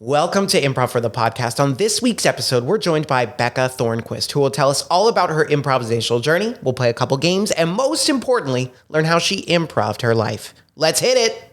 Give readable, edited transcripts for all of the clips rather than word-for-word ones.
Welcome to Improv for the Podcast. On this week's episode, we're joined by Becca Thornquist, who will tell us all about her improvisational journey. We'll play a couple games, and most importantly, learn how she improved her life. Let's hit it.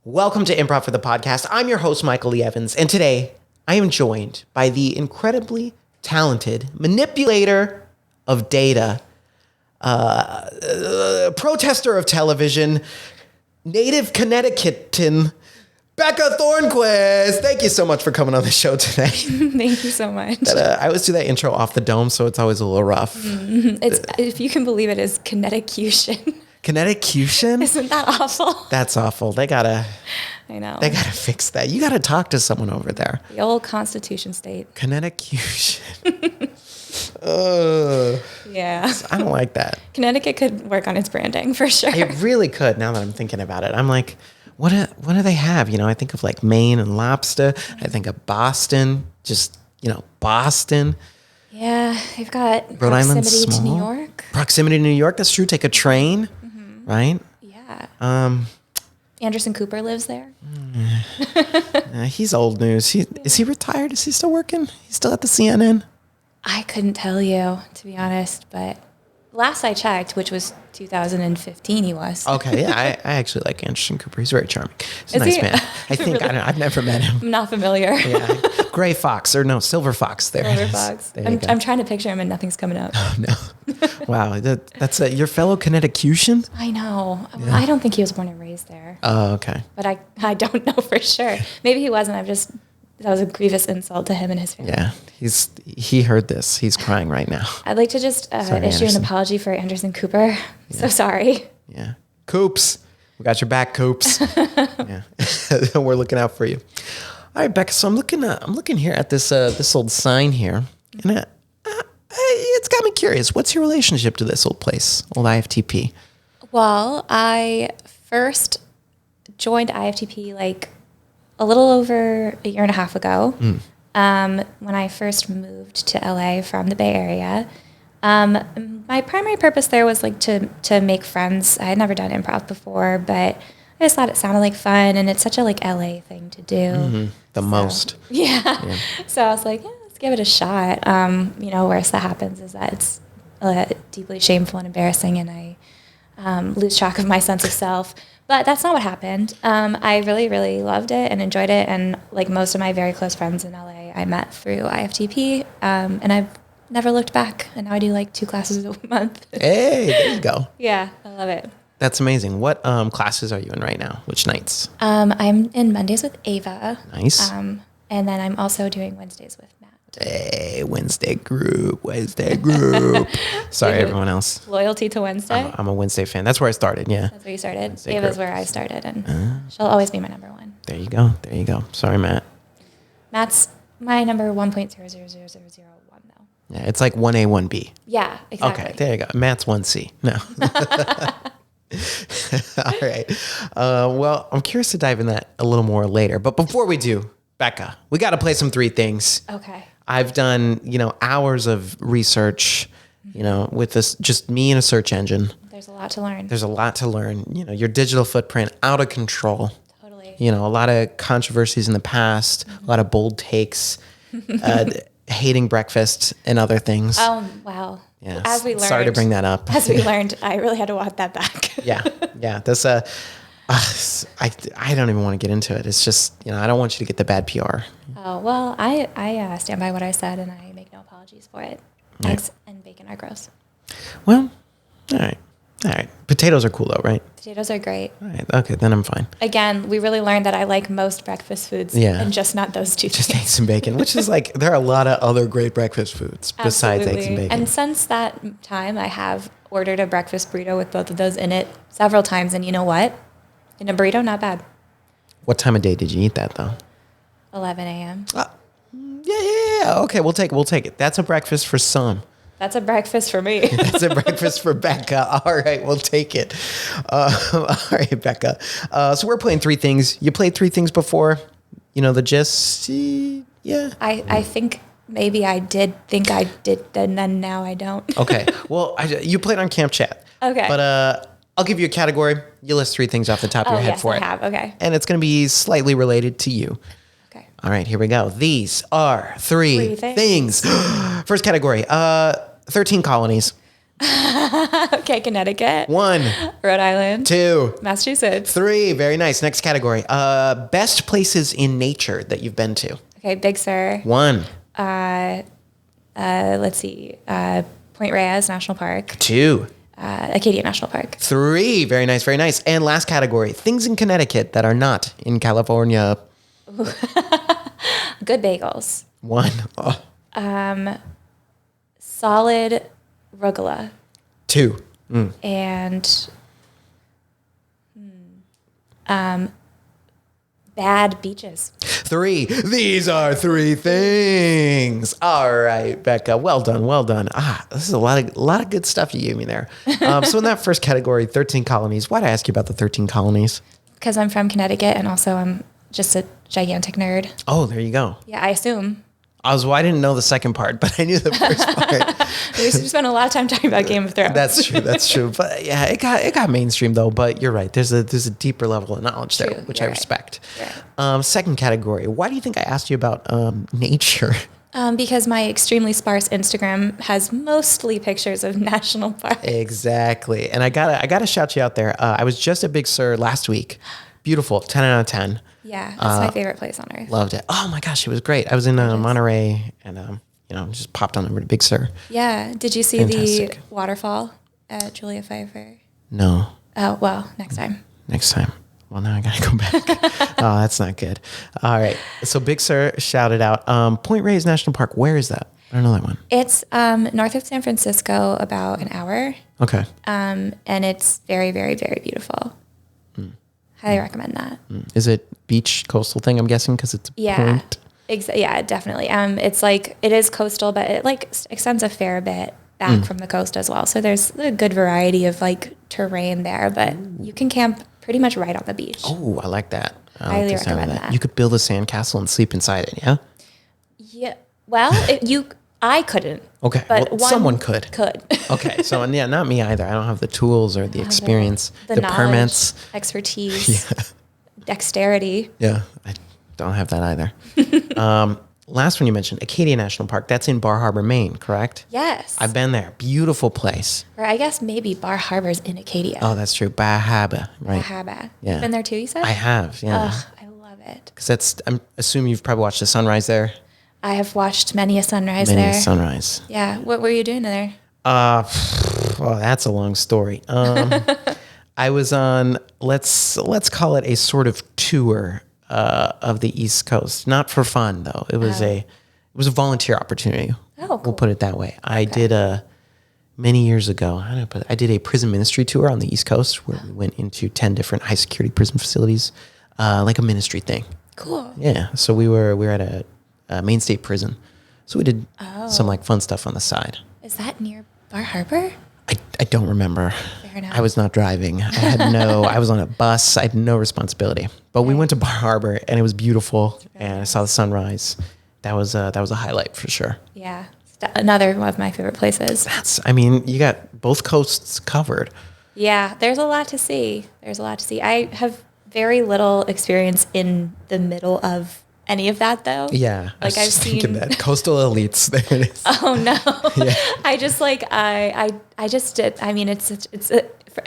Welcome to Improv for the Podcast. I'm your host, Michael Lee Evans, and today I am joined by the incredibly talented manipulator of data, protester of television, native Connecticotan, Becca Thornquist. Thank you so much for coming on the show today. Thank you so much. I always do that intro off the dome, so it's always a little rough. It's, if you can believe it, is Connecticution. Connecticution? Isn't that awful? That's awful. They gotta fix that. You gotta talk to someone over there. The old Constitution state. Connecticution. Yeah. I don't like that. Connecticut could work on its branding for sure. It really could. Now that I'm thinking about it, I'm like, what do they have? You know, I think of like Maine and lobster. I think of Boston. Just Boston. Yeah, they've got Rhode Island's proximity small. to New York. Proximity to New York. That's true. Take a train, right? Yeah. Anderson Cooper lives there. He's old news. Is he retired? Is he still working? He's still at the CNN? I couldn't tell you, to be honest, but last I checked, which was 2015, he was. Okay, yeah, I actually like Anderson Cooper. He's very charming. He's a Is nice he? man. I think, Really? I've never met him. I'm not familiar. Yeah, Gray Fox, or no, Silver Fox. There it Silver is. Fox. There you go. I'm trying to picture him and nothing's coming up. No. Wow, that's your fellow Connecticutian? I know. Well, I don't think he was born and raised there. Oh, okay. But I don't know for sure. Maybe he wasn't. That was a grievous insult to him and his family. Yeah, he heard this. He's crying right now. I'd like to just issue Anderson. an apology for Anderson Cooper. So sorry. Yeah. Coops. We got your back, Coops. Yeah. We're looking out for you. All right, Becca, so I'm looking here at this old sign here, and it's got me curious. What's your relationship to this old place, old IFTP? Well, I first joined IFTP like a little over a year and a half ago when I first moved to LA from the Bay Area. My primary purpose there was like to make friends. I had never done improv before, but I just thought it sounded like fun, and it's such a like LA thing to do. Most. Yeah. So I was like, yeah, let's give it a shot. Worst that happens is that it's deeply shameful and embarrassing, and I lose track of my sense of self. But that's not what happened. I really, really loved it and enjoyed it. And like most of my very close friends in LA, I met through IFTP, and I've never looked back. And now I do like 2 classes a month. Hey, there you go. Yeah, I love it. That's amazing. What classes are you in right now? Which nights? I'm in Mondays with Ava. Nice. And then I'm also doing Wednesdays with Matt. Hey, Wednesday group. Sorry, everyone else. Loyalty to Wednesday? I'm a Wednesday fan. That's where I started, yeah. That's where you started. Wednesday Ava's group. where I started, and she'll always be my number one. There you go. Sorry, Matt. Matt's my number 1.000001 though. Yeah, it's like 1A, 1B. Yeah, exactly. Okay, there you go. Matt's 1C. No. All right. Well, I'm curious to dive in that a little more later. But before we do, Becca, we got to play some 3 things. Okay. I've done, hours of research, with this, just me and a search engine. There's a lot to learn. There's a lot to learn. Your digital footprint out of control. Totally. A lot of controversies in the past, a lot of bold takes, hating breakfast and other things. Oh, wow. Yeah. As we learned. Sorry to bring that up. As we learned, I really had to walk that back. Yeah. This, I don't even want to get into it. It's just, I don't want you to get the bad PR. Oh, well, I stand by what I said, and I make no apologies for it. Right. Eggs and bacon are gross. Well, all right. Potatoes are cool though, right? Potatoes are great. All right. Okay, then I'm fine. Again, we really learned that I like most breakfast foods, and just not those 2 Just things. eggs and bacon, which is like, there are a lot of other great breakfast foods besides eggs and bacon. And since that time, I have ordered a breakfast burrito with both of those in it several times, and you know what? In a burrito, not bad. What time of day did you eat that though? 11 a.m. Yeah. Okay, we'll take it. That's a breakfast for some. That's a breakfast for me. That's a breakfast for Becca. All right, we'll take it. All right, Becca. So we're playing 3 things. You played 3 things before. You know the gist? Yeah. I think maybe I did think I did, and then now I don't. Okay. Well, you played on Camp Chat. Okay. But I'll give you a category. You list 3 things off the top of your head yes, for I it. have. Okay. And it's going to be slightly related to you. Okay. All right, here we go. These are 3 things. First category, 13 colonies. Okay, Connecticut. 1. Rhode Island. 2. Massachusetts. 3. Very nice. Next category, best places in nature that you've been to. Okay, Big Sur. 1. Let's see. Point Reyes National Park. 2. Acadia National Park. 3. Very nice, very nice. And last category, things in Connecticut that are not in California. Good bagels. 1. Oh. Solid rugula. 2. And bad beaches. 3. These are 3 things. All right, Becca. Well done. Well done. This is a lot of good stuff you gave me there. So in that first category, 13 colonies. Why'd I ask you about the 13 colonies? Because I'm from Connecticut, and also I'm just a gigantic nerd. Oh, there you go. Yeah, I assume. I didn't know the second part, but I knew the first part. We spent a lot of time talking about Game of Thrones. That's true. That's true. But yeah, it got mainstream though. But you're right. There's a deeper level of knowledge there, which I respect. Right. Second category. Why do you think I asked you about nature? Because my extremely sparse Instagram has mostly pictures of national parks. Exactly. And I gotta shout you out there. I was just at Big Sur last week. Beautiful. 10 out of 10. Yeah, that's my favorite place on earth. Loved it. Oh my gosh, it was great. I was in Monterey and just popped on over to Big Sur. Yeah. Did you see the waterfall at Julia Pfeiffer? No. Oh, well, next time. Next time. Well, now I gotta go back. Oh, that's not good. All right. So Big Sur shouted out. Point Reyes National Park. Where is that? I don't know that one. It's north of San Francisco, about an hour. Okay. And it's very, very, very beautiful. Highly recommend that. Is it beach coastal thing? I'm guessing because it's a point. Yeah, definitely. It's like it is coastal, but it like extends a fair bit back from the coast as well. So there's a good variety of like terrain there, but you can camp pretty much right on the beach. Oh, I like that. Highly recommend that. You could build a sandcastle and sleep inside it. Yeah. Yeah. Well, I couldn't. Okay. But well, someone could. Okay. So, and yeah, not me either. I don't have the tools or the experience, the knowledge, permits, expertise, dexterity. Yeah. I don't have that either. Last one you mentioned, Acadia National Park. That's in Bar Harbor, Maine, correct? Yes. I've been there. Beautiful place. Or I guess maybe Bar Harbor's in Acadia. Oh, that's true. Bar Harbor, right? Bar Harbor. Yeah. You've been there too, you said? I have, yeah. Ugh, I love it. Because I'm assuming you've probably watched the sunrise there. I have watched many a sunrise there. Many a sunrise. Yeah. What were you doing there? Well, that's a long story. I was on, let's call it a sort of tour of the East Coast. Not for fun though. It was a volunteer opportunity. Oh, cool. We'll put it that way. I did many years ago. I did a prison ministry tour on the East Coast where we went into 10 different high security prison facilities, like a ministry thing. Cool. Yeah. So we were at a Maine State Prison. So we did some like fun stuff on the side. Is that near Bar Harbor? I don't remember. Fair enough. I was not driving. I was on a bus. I had no responsibility. But we went to Bar Harbor and it was beautiful and I saw the sunrise. That was a highlight for sure. Yeah. Another one of my favorite places. You got both coasts covered. Yeah, there's a lot to see. I have very little experience in the middle of any of that though. Yeah. Like I've seen that. Coastal elites. There it is. Oh no. Yeah. I just like, I just did. I mean,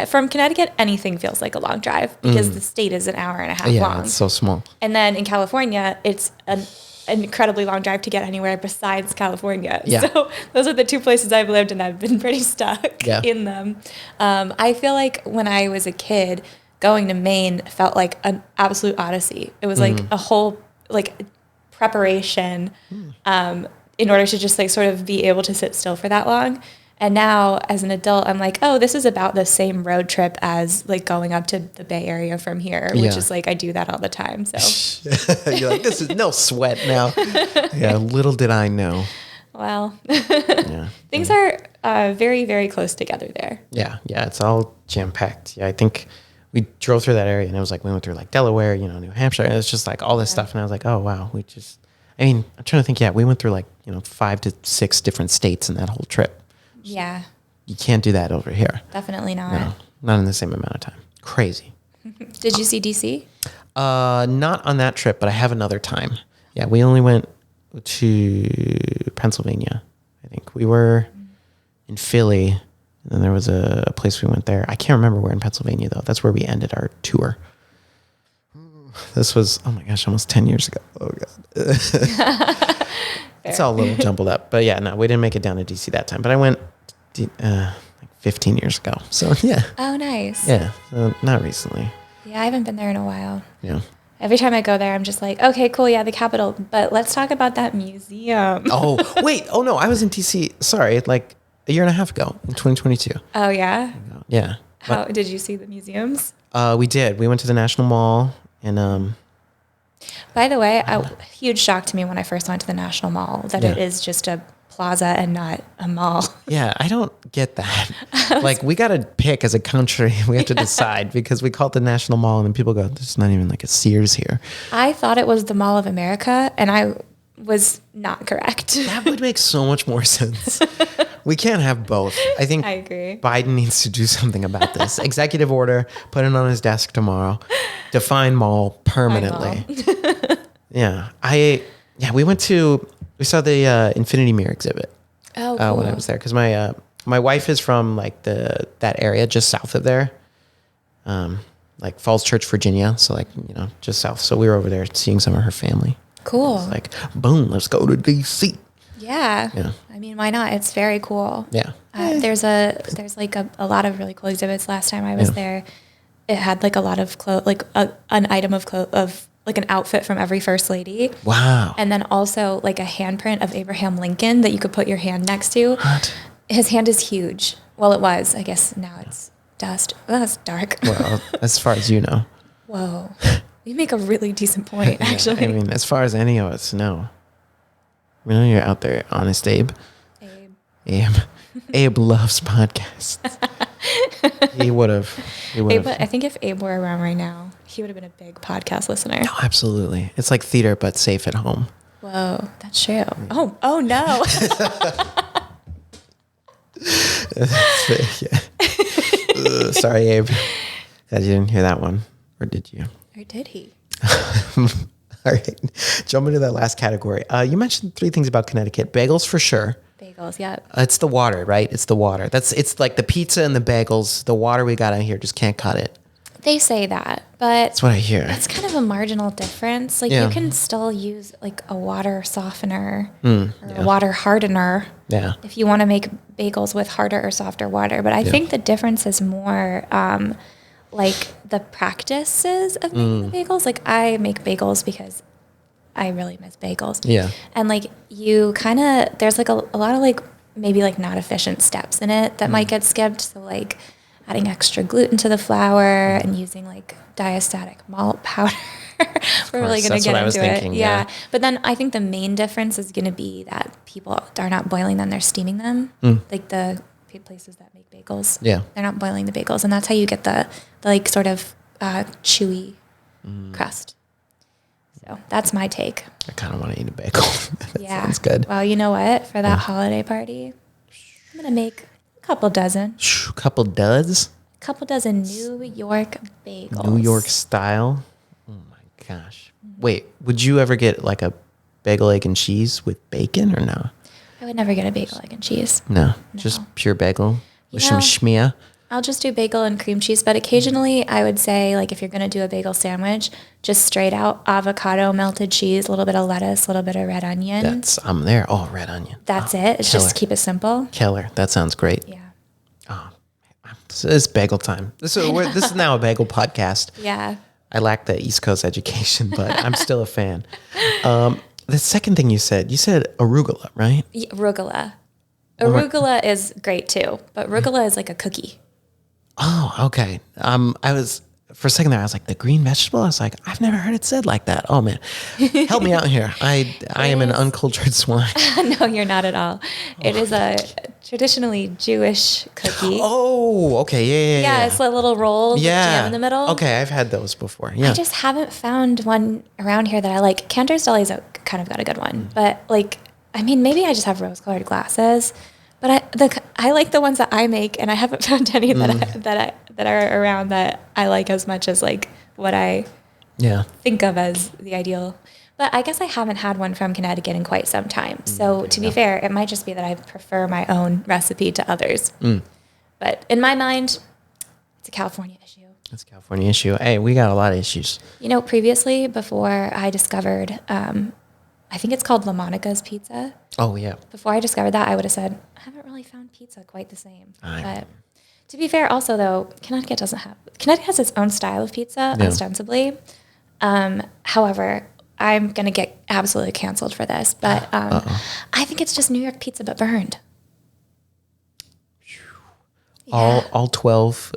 from Connecticut, anything feels like a long drive because the state is an hour and a half long. Yeah, it's so small. And then in California, it's an incredibly long drive to get anywhere besides California. Yeah. So those are the two places I've lived and I've been pretty stuck in them. I feel like when I was a kid, going to Maine felt like an absolute odyssey. It was like a whole like preparation in order to just like sort of be able to sit still for that long. And now as an adult, I'm like, oh, this is about the same road trip as like going up to the Bay Area from here, which is like, I do that all the time. So you're like, this is no sweat now. Yeah. Little did I know. Well, things are very, very close together there. Yeah. Yeah. It's all jam packed. Yeah. I think we drove through that area, and it was like we went through like Delaware, New Hampshire, and it's just like all this stuff. And I was like, oh wow, I'm trying to think. Yeah, we went through like 5 to 6 different states in that whole trip. Yeah. You can't do that over here. Definitely not. No, not in the same amount of time. Crazy. Did you see DC? Not on that trip, but I have another time. Yeah, we only went to Pennsylvania. I think we were in Philly, and then there was a place we went there. I can't remember where in Pennsylvania though. That's where we ended our tour. This was, oh my gosh, almost 10 years ago. Oh god. It's all a little jumbled up, but yeah, no, we didn't make it down to DC that time. But I went like 15 years ago. So yeah. Oh, nice. Yeah, not recently. Yeah, I haven't been there in a while. Yeah. Every time I go there, I'm just like, okay, cool, yeah, the Capitol, but let's talk about that museum. Oh, wait. Oh, no, I was in DC, sorry, like a year and a half ago in 2022. Oh, yeah? Yeah. How did you see the museums? We did. We went to the National Mall, and by the way, a huge shock to me when I first went to the National Mall that it is just a plaza and not a mall. Yeah, I don't get that. Like, we got to pick as a country. We have to decide because we call it the National Mall, and then people go, there's not even like a Sears here. I thought it was the Mall of America, and I was not correct. That would make so much more sense. We can't have both. I think I agree. Biden needs to do something about this. Executive order, put it on his desk tomorrow. Define mall permanently. Yeah. We saw the Infinity Mirror exhibit. Oh, cool. When I was there, because my wife is from like that area just south of there, like Falls Church, Virginia. So like just south. So we were over there seeing some of her family. Cool. It's like boom, let's go to DC. Yeah. Yeah. I mean, why not? It's very cool. Yeah. There's like a lot of really cool exhibits. Last time I was there, it had like a lot of clothes, like an item of like an outfit from every first lady. Wow. And then also like a handprint of Abraham Lincoln that you could put your hand next to. What? His hand is huge. Well, it was. I guess now it's dust. Oh, that's dark. Well, as far as you know. Whoa. You make a really decent point, actually. I mean, as far as any of us know. We know you're out there, honest Abe. Abe loves podcasts. He would have. I think if Abe were around right now, he would have been a big podcast listener. No, absolutely. It's like theater, but safe at home. Whoa, that's true. Oh no. Yeah. Sorry, Abe. Glad you didn't hear that one. Or did you? Or did he? All right. Jump into that last category. You mentioned 3 things about Connecticut. Bagels for sure. Bagels, yeah. It's the water, right? It's the water. It's like the pizza and the bagels. The water we got out here just can't cut it. They say that, but that's what I hear. It's kind of a marginal difference. Like you can still use like a water softener or a water hardener if you want to make bagels with harder or softer water. But I think the difference is more like the practices of making the bagels. Like I make bagels because I really miss bagels. Yeah. And like you kind of, there's like a lot of like maybe like not efficient steps in it that might get skipped. So like adding extra gluten to the flour and using like diastatic malt powder. We're really going to get into it. Yeah. But then I think the main difference is going to be that people are not boiling them, they're steaming them. Like the places that make bagels. Yeah. They're not boiling the bagels. And that's how you get the like sort of chewy crust. So that's my take. I kind of want to eat a bagel. That sounds good. Well, you know what? For that holiday party, I'm going to make a couple dozen. Couple dozen New York bagels. New York style? Oh my gosh. Wait, would you ever get like a bagel, egg, and cheese with bacon or no? I would never get a bagel, egg, and cheese. No. Just pure bagel with some schmear? I'll just do bagel and cream cheese, but occasionally I would say, like, if you're going to do a bagel sandwich, just straight out avocado, melted cheese, a little bit of lettuce, a little bit of red onion. I'm there. Oh, red onion. That's it. It's just keep it simple. Killer. That sounds great. Yeah. Oh, it's bagel time. This is now a bagel podcast. Yeah. I lack the East Coast education, but I'm still a fan. The second thing you said arugula, right? Yeah, arugula. Arugula is great too, but arugula is like a cookie. Oh, okay. I was for a second there. I was like, the green vegetable. I was like, I've never heard it said like that. Oh man, help me out here. I am an uncultured swine. No, you're not at all. It is a traditionally Jewish cookie. Oh, okay. Yeah. It's a little roll with jam in the middle. Okay, I've had those before. Yeah. I just haven't found one around here that I like. Cantor's Deli's kind of got a good one. But like, I mean, maybe I just have rose-colored glasses. But I like the ones that I make, and I haven't found any that are around that I like as much as like what I think of as the ideal. But I guess I haven't had one from Connecticut in quite some time. So to be fair, it might just be that I prefer my own recipe to others. But in my mind, it's a California issue. It's a California issue. Hey, we got a lot of issues. You know, previously, before I discovered, I think it's called La Monica's Pizza. Oh, yeah. Before I discovered that, I would have said, I haven't really found pizza quite the same. But to be fair, also, though, Connecticut has its own style of pizza, ostensibly. However, I'm going to get absolutely canceled for this, but I think it's just New York pizza, but burned. All 12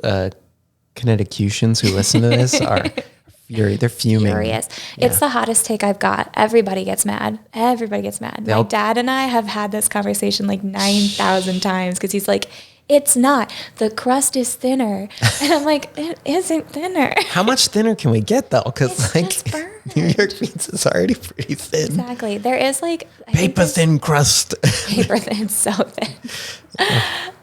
Connecticutians who listen to this are they're fuming. Furious. Yeah. It's the hottest take I've got. Everybody gets mad. My dad and I have had this conversation like 9,000 times because he's like, it's not. The crust is thinner. And I'm like, it isn't thinner. How much thinner can we get, though? Because New York pizza's already pretty thin. Exactly. There is like... Paper thin crust. Paper thin, so thin.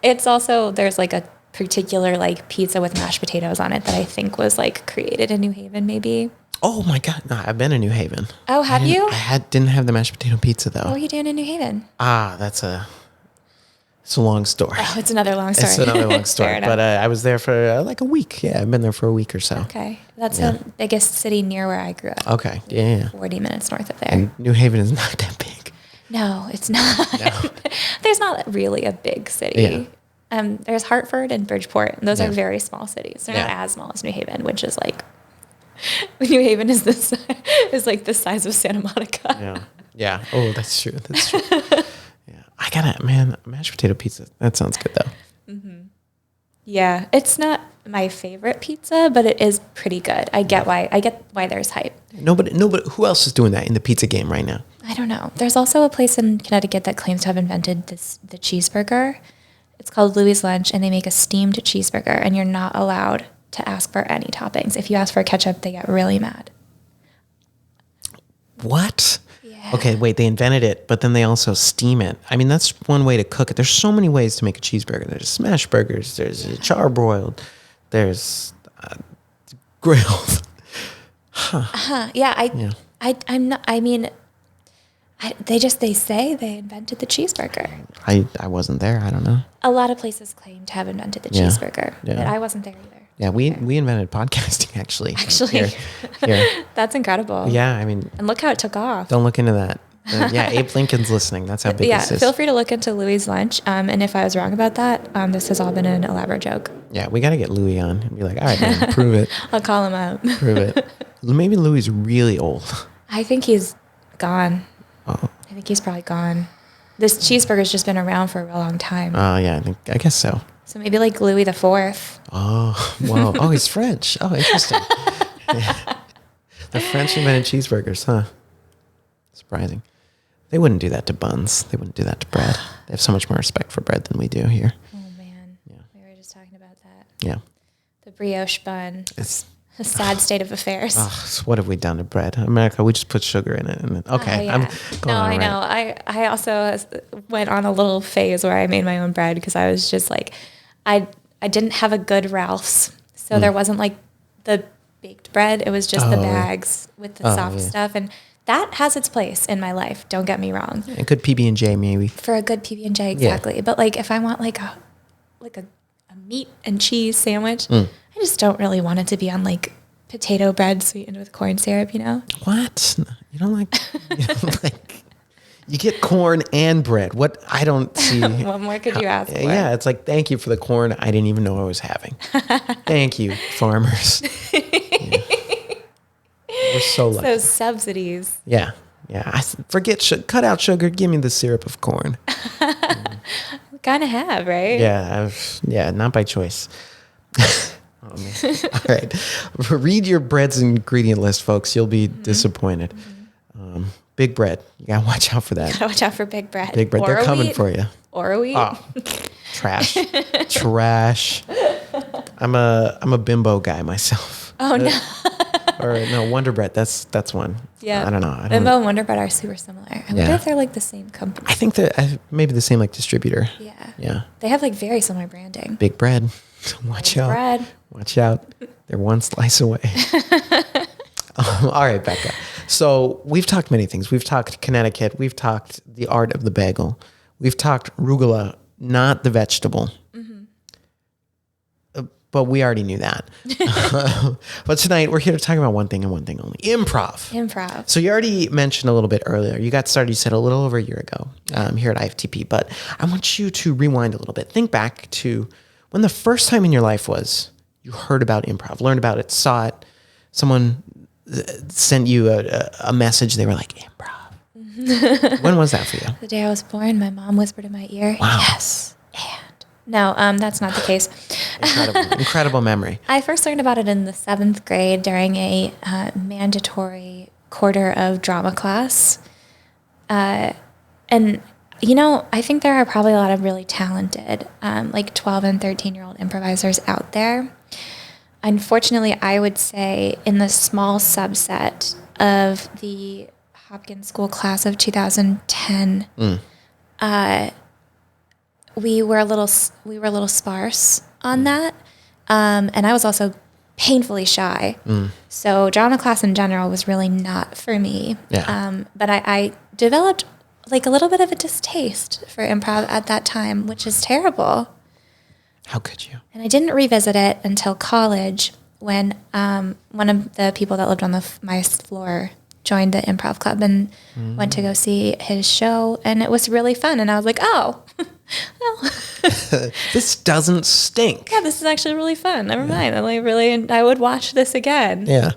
It's also, there's like a particular like pizza with mashed potatoes on it that I think was like created in New Haven, maybe. Oh my God. No, I've been in New Haven. Oh, have you? I didn't have the mashed potato pizza, though. What were you doing in New Haven? It's a long story. Oh, it's another long story. It's another long story. But I was there for like a week. Yeah, I've been there for a week or so. Okay. That's the biggest city near where I grew up. Okay. Yeah. 40 minutes north of there. And New Haven is not that big. No, it's not. No. There's not really a big city. Yeah. There's Hartford and Bridgeport. And those are very small cities. They're not as small as New Haven, which is like... New Haven is like the size of Santa Monica. Yeah. Yeah. Oh, that's true. That's true. Mashed potato pizza. That sounds good, though. Mm-hmm. Yeah. It's not my favorite pizza, but it is pretty good. I get why there's hype. Nobody, who else is doing that in the pizza game right now? I don't know. There's also a place in Connecticut that claims to have invented the cheeseburger. It's called Louis' Lunch, and they make a steamed cheeseburger, and you're not allowed to ask for any toppings. If you ask for ketchup, they get really mad. What? Yeah. Okay, wait, they invented it, but then they also steam it. I mean, that's one way to cook it. There's so many ways to make a cheeseburger. There's smash burgers, there's charbroiled, there's grilled. Yeah, I'm not, I mean, they say they invented the cheeseburger. I wasn't there. I don't know. A lot of places claim to have invented the cheeseburger, but I wasn't there either. Yeah, we invented podcasting, actually. Here. That's incredible. Yeah, I mean. And look how it took off. Don't look into that. Abe Lincoln's listening. That's how big this is. Feel free to look into Louis' Lunch. And if I was wrong about that, this has all been an elaborate joke. Yeah, we got to get Louis on and be like, all right, man, prove it. I'll call him out. Prove it. Maybe Louis is really old. I think he's gone. Oh. I think he's probably gone. This cheeseburger's just been around for a real long time. Oh, yeah, I guess so. So maybe like Louis the Fourth. Oh, wow. Oh, he's French. Oh, interesting. Yeah. The French invented cheeseburgers, huh? Surprising. They wouldn't do that to buns. They wouldn't do that to bread. They have so much more respect for bread than we do here. Oh, man. Yeah. We were just talking about that. Yeah. The brioche bun. It's a sad state of affairs. Oh, so what have we done to bread? America, we just put sugar in it. And okay. I know. I also went on a little phase where I made my own bread because I was just like, I didn't have a good Ralph's. So there wasn't like the baked bread. It was just the bags with the soft stuff. And that has its place in my life. Don't get me wrong. A good PB&J maybe. For a good PB&J, exactly. Yeah. But like if I want like a meat and cheese sandwich, I just don't really want it to be on like potato bread sweetened with corn syrup, you know? What? You don't like you get corn and bread. What? I don't see. What more could you ask for? Yeah, it's like, thank you for the corn I didn't even know I was having. Thank you, farmers. Yeah. We're so lucky. So subsidies. Yeah. I forget, cut out sugar, give me the syrup of corn. We kind of have, right? Yeah, not by choice. Oh, man. All right. Read your bread's ingredient list, folks. You'll be disappointed. Big bread. You gotta watch out for that. Gotta watch out for big bread. Big bread. They're coming for you. Or wheat. Oh, trash. Trash. I'm a bimbo guy myself. Oh no. Or no, Wonder Bread. That's one. Yeah. I don't know. Bimbo and Wonder Bread are super similar. I wonder if they're like the same company. I think they're maybe the same like distributor. Yeah. Yeah. They have like very similar branding. Big bread. Watch out. Bread. Watch out. They're one slice away. All right, Becca. So we've talked many things. We've talked Connecticut. We've talked the art of the bagel. We've talked arugula, not the vegetable. But we already knew that. But tonight we're here to talk about one thing and one thing only: improv. Improv. So you already mentioned a little bit earlier. You got started, you said, a little over a year ago here at IFTP. But I want you to rewind a little bit. Think back to when the first time in your life was you heard about improv, learned about it, saw it. Someone sent you a message. They were like, improv. When was that for you? The day I was born, my mom whispered in my ear, Wow. yes, and. No, that's not the case. Incredible memory. I first learned about it in the 7th grade during a mandatory quarter of drama class. And, you know, I think there are probably a lot of really talented, like 12 and 13-year-old improvisers out there. Unfortunately, I would say in the small subset of the Hopkins School class of 2010, we were a little sparse on that, and I was also painfully shy. So drama class in general was really not for me. Yeah. But I developed like a little bit of a distaste for improv at that time, which is terrible. How could you? And I didn't revisit it until college when one of the people that lived on my floor joined the improv club and went to go see his show, and it was really fun. And I was like, oh, well, this doesn't stink. yeah, this is actually really fun. Never mind. I would watch this again. Yeah.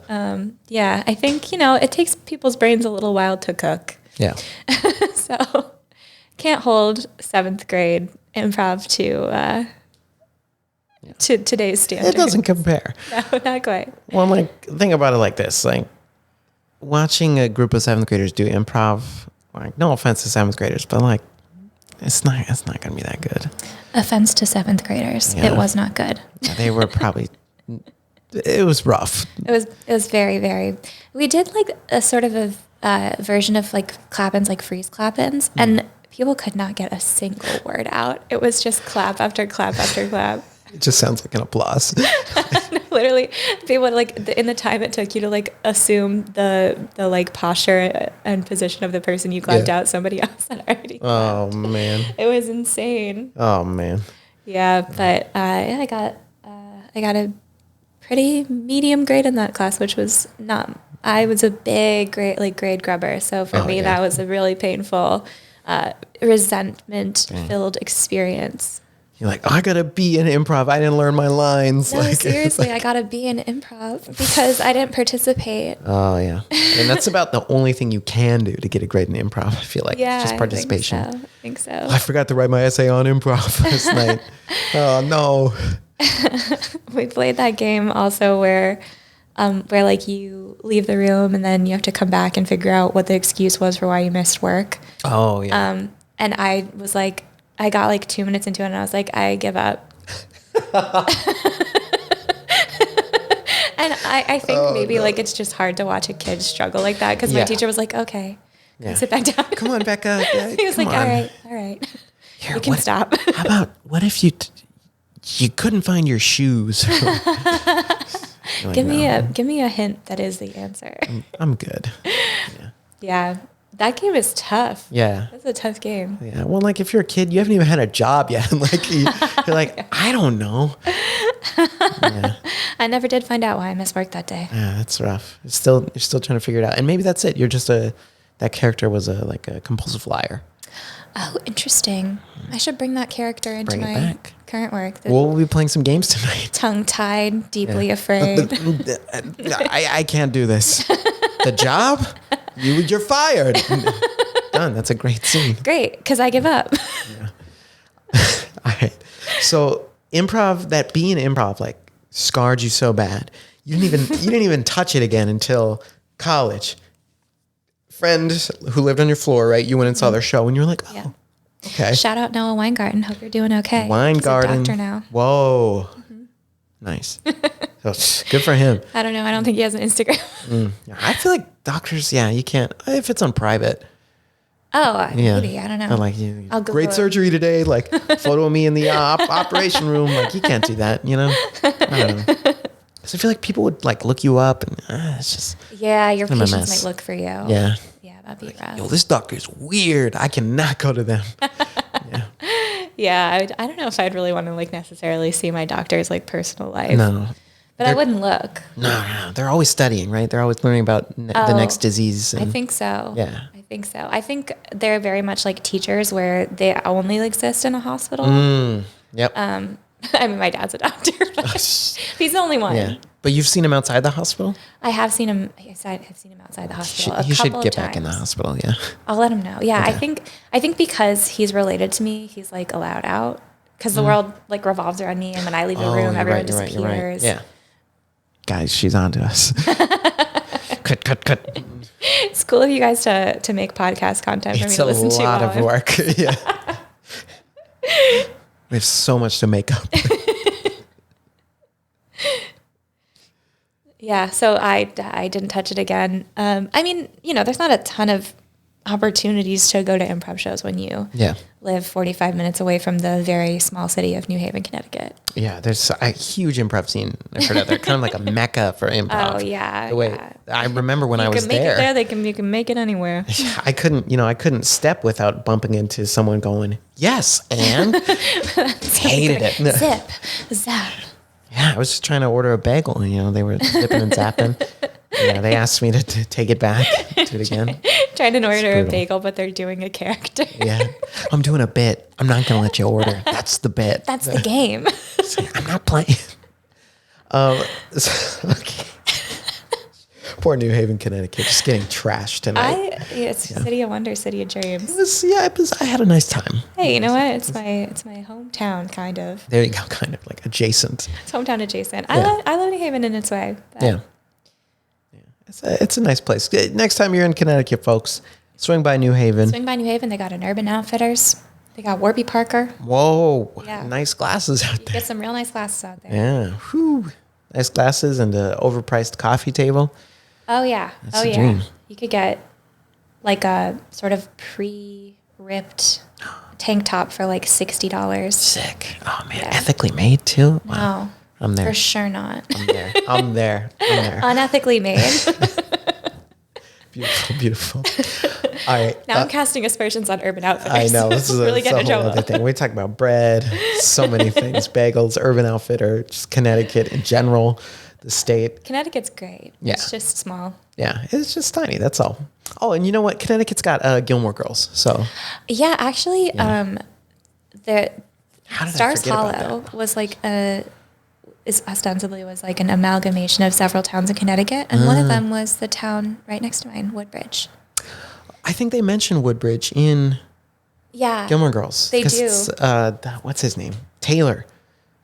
Yeah, I think, you know, it takes people's brains a little while to cook. Yeah. So can't hold 7th grade improv to today's standards. It doesn't compare. No, not quite. Well, like, think about it like this. Like, watching a group of 7th graders do improv, like, no offense to 7th graders, but like, it's not going to be that good. Offense to 7th graders. Yeah. It was not good. Yeah, they were probably, it was rough. It was very, very, we did like a sort of a version of like clap-ins, like freeze clap-ins, and people could not get a single word out. It was just clap after clap after clap. It just sounds like an applause. Literally, people would, like, in the time it took you to like assume the like posture and position of the person you clapped out, somebody else had already clapped. Oh man. It was insane. Oh man. Yeah, but I got a pretty medium grade in that class, which was not. I was a big grade grubber, so for me that was a really painful, resentment-filled experience. You're like, oh, I gotta be in improv. I didn't learn my lines. No, like, seriously, I gotta be in improv because I didn't participate. Oh yeah, and that's about the only thing you can do to get a grade in improv. I feel like Yeah, just participation. I think so. I forgot to write my essay on improv last night. Oh no. We played that game also where like you leave the room and then you have to come back and figure out what the excuse was for why you missed work. Oh yeah. And I was like, I got like 2 minutes into it and I was like, I give up. And I think maybe like it's just hard to watch a kid struggle like that because my teacher was like, okay, sit back down. Come on, Becca. He was like, all right. Here, You can stop. How about, what if you couldn't find your shoes? Like, give me a hint that is the answer. I'm good. Yeah. That game is tough. Yeah. That's a tough game. Yeah. Well, like if you're a kid, you haven't even had a job yet. Like you're like, I don't know. Yeah. I never did find out why I missed work that day. Yeah, that's rough. You're still trying to figure it out. And maybe that's it. You're just that character was a compulsive liar. Oh, interesting. I should bring that character into my current work. We'll be playing some games tonight. Tongue-tied, deeply afraid. I can't do this. The job? You're fired. Done. That's a great scene. Great, because I give up. All right. So improv, being improv, like scarred you so bad. You didn't even touch it again until college. friend who lived on your floor, right? You went and saw their show, and you're like, oh, Yeah. okay. Shout out Noah Weingarten. Hope you're doing okay. Weingarten. He's a doctor now. Whoa. Nice. So, good for him. I don't know. I don't think he has an Instagram. I feel like doctors, you can't, if it's on private. Maybe. I don't know. I'm like, I'll Google great it. surgery today. Like, photo of me in the operation room. Like, you can't do that, I don't know. Because I feel like people would, like, look you up, and it's just. Yeah, your kind of a patients mess. might look for you. Yeah. Yeah, that'd be rough. Yo, this doctor's weird. I cannot go to them. Yeah, I don't know if I'd really want to, like, necessarily see my doctor's, like, personal life. No. But I wouldn't look. No. They're always studying, right? They're always learning about the next disease. I think so. Yeah. I think so. I think they're very much like teachers where they only exist in a hospital. Yep. I mean, my dad's a doctor. He's the only one. Yeah. But you've seen him outside the hospital? I have seen him. I've seen him outside the hospital. He should get times. back in the hospital. Yeah. I'll let him know. Yeah, Okay. I think because he's related to me, he's like allowed out because the world like revolves around me, and when I leave the room, everyone disappears. You're right. Yeah. Guys, she's on to us. cut. It's cool of you guys to make podcast content for me to listen to. It's a lot of work. Yeah. We have so much to make up. Yeah, so I didn't touch it again. I mean, there's not a ton of opportunities to go to improv shows when you live 45 minutes away from the very small city of New Haven, Connecticut. Yeah, there's a huge improv scene. I've heard out there, kind of like a mecca for improv. Oh yeah. The way I remember when I was make there. It there. You can make it anywhere. I couldn't step without bumping into someone going, yes, and hated it. Zip, zap. Yeah, I was just trying to order a bagel, and they were zipping and zapping. Yeah, they asked me to take it back, do it again. Trying to order a brutal. bagel, but they're doing a character. Yeah, I'm doing a bit. I'm not gonna let you order. That's the bit. That's the game. I'm not playing. Okay. Poor New Haven, Connecticut, just getting trashed tonight. It's City of Wonder, City of Dreams. I had a nice time. Hey, you know what? It's my hometown, kind of. There you go, kind of like adjacent. It's hometown adjacent. Yeah. I love New Haven in its way. But Yeah. It's a nice place. Next time you're in Connecticut, folks, swing by New Haven. Swing by New Haven. They got an Urban Outfitters. They got Warby Parker. Whoa, Yeah. nice glasses out there. Get some real nice glasses out there. Yeah, whew. Nice glasses and an overpriced coffee table. Oh yeah. That's the dream. You could get like a sort of pre-ripped tank top for like $60. Sick. Oh man, ethically made too. Wow. No, I'm there. for sure not. I'm there. Unethically made. Beautiful. All right. Now I'm casting aspersions on Urban Outfitters. I know. This is really getting in a whole trouble. other thing. We talk about bread, so many things, bagels, Urban Outfitter, just Connecticut in general, the state. Connecticut's great. Yeah. It's just small. Yeah, it's just tiny. That's all. Oh, and you know what? Connecticut's got Gilmore Girls. So Yeah, actually, the how did I Stars forget about Hollow that? was like ostensibly was like an amalgamation of several towns in Connecticut, and one of them was the town right next to mine, Woodbridge. I think they mentioned Woodbridge in Yeah, Gilmore Girls. They 'Cause do. it's, what's his name? Taylor,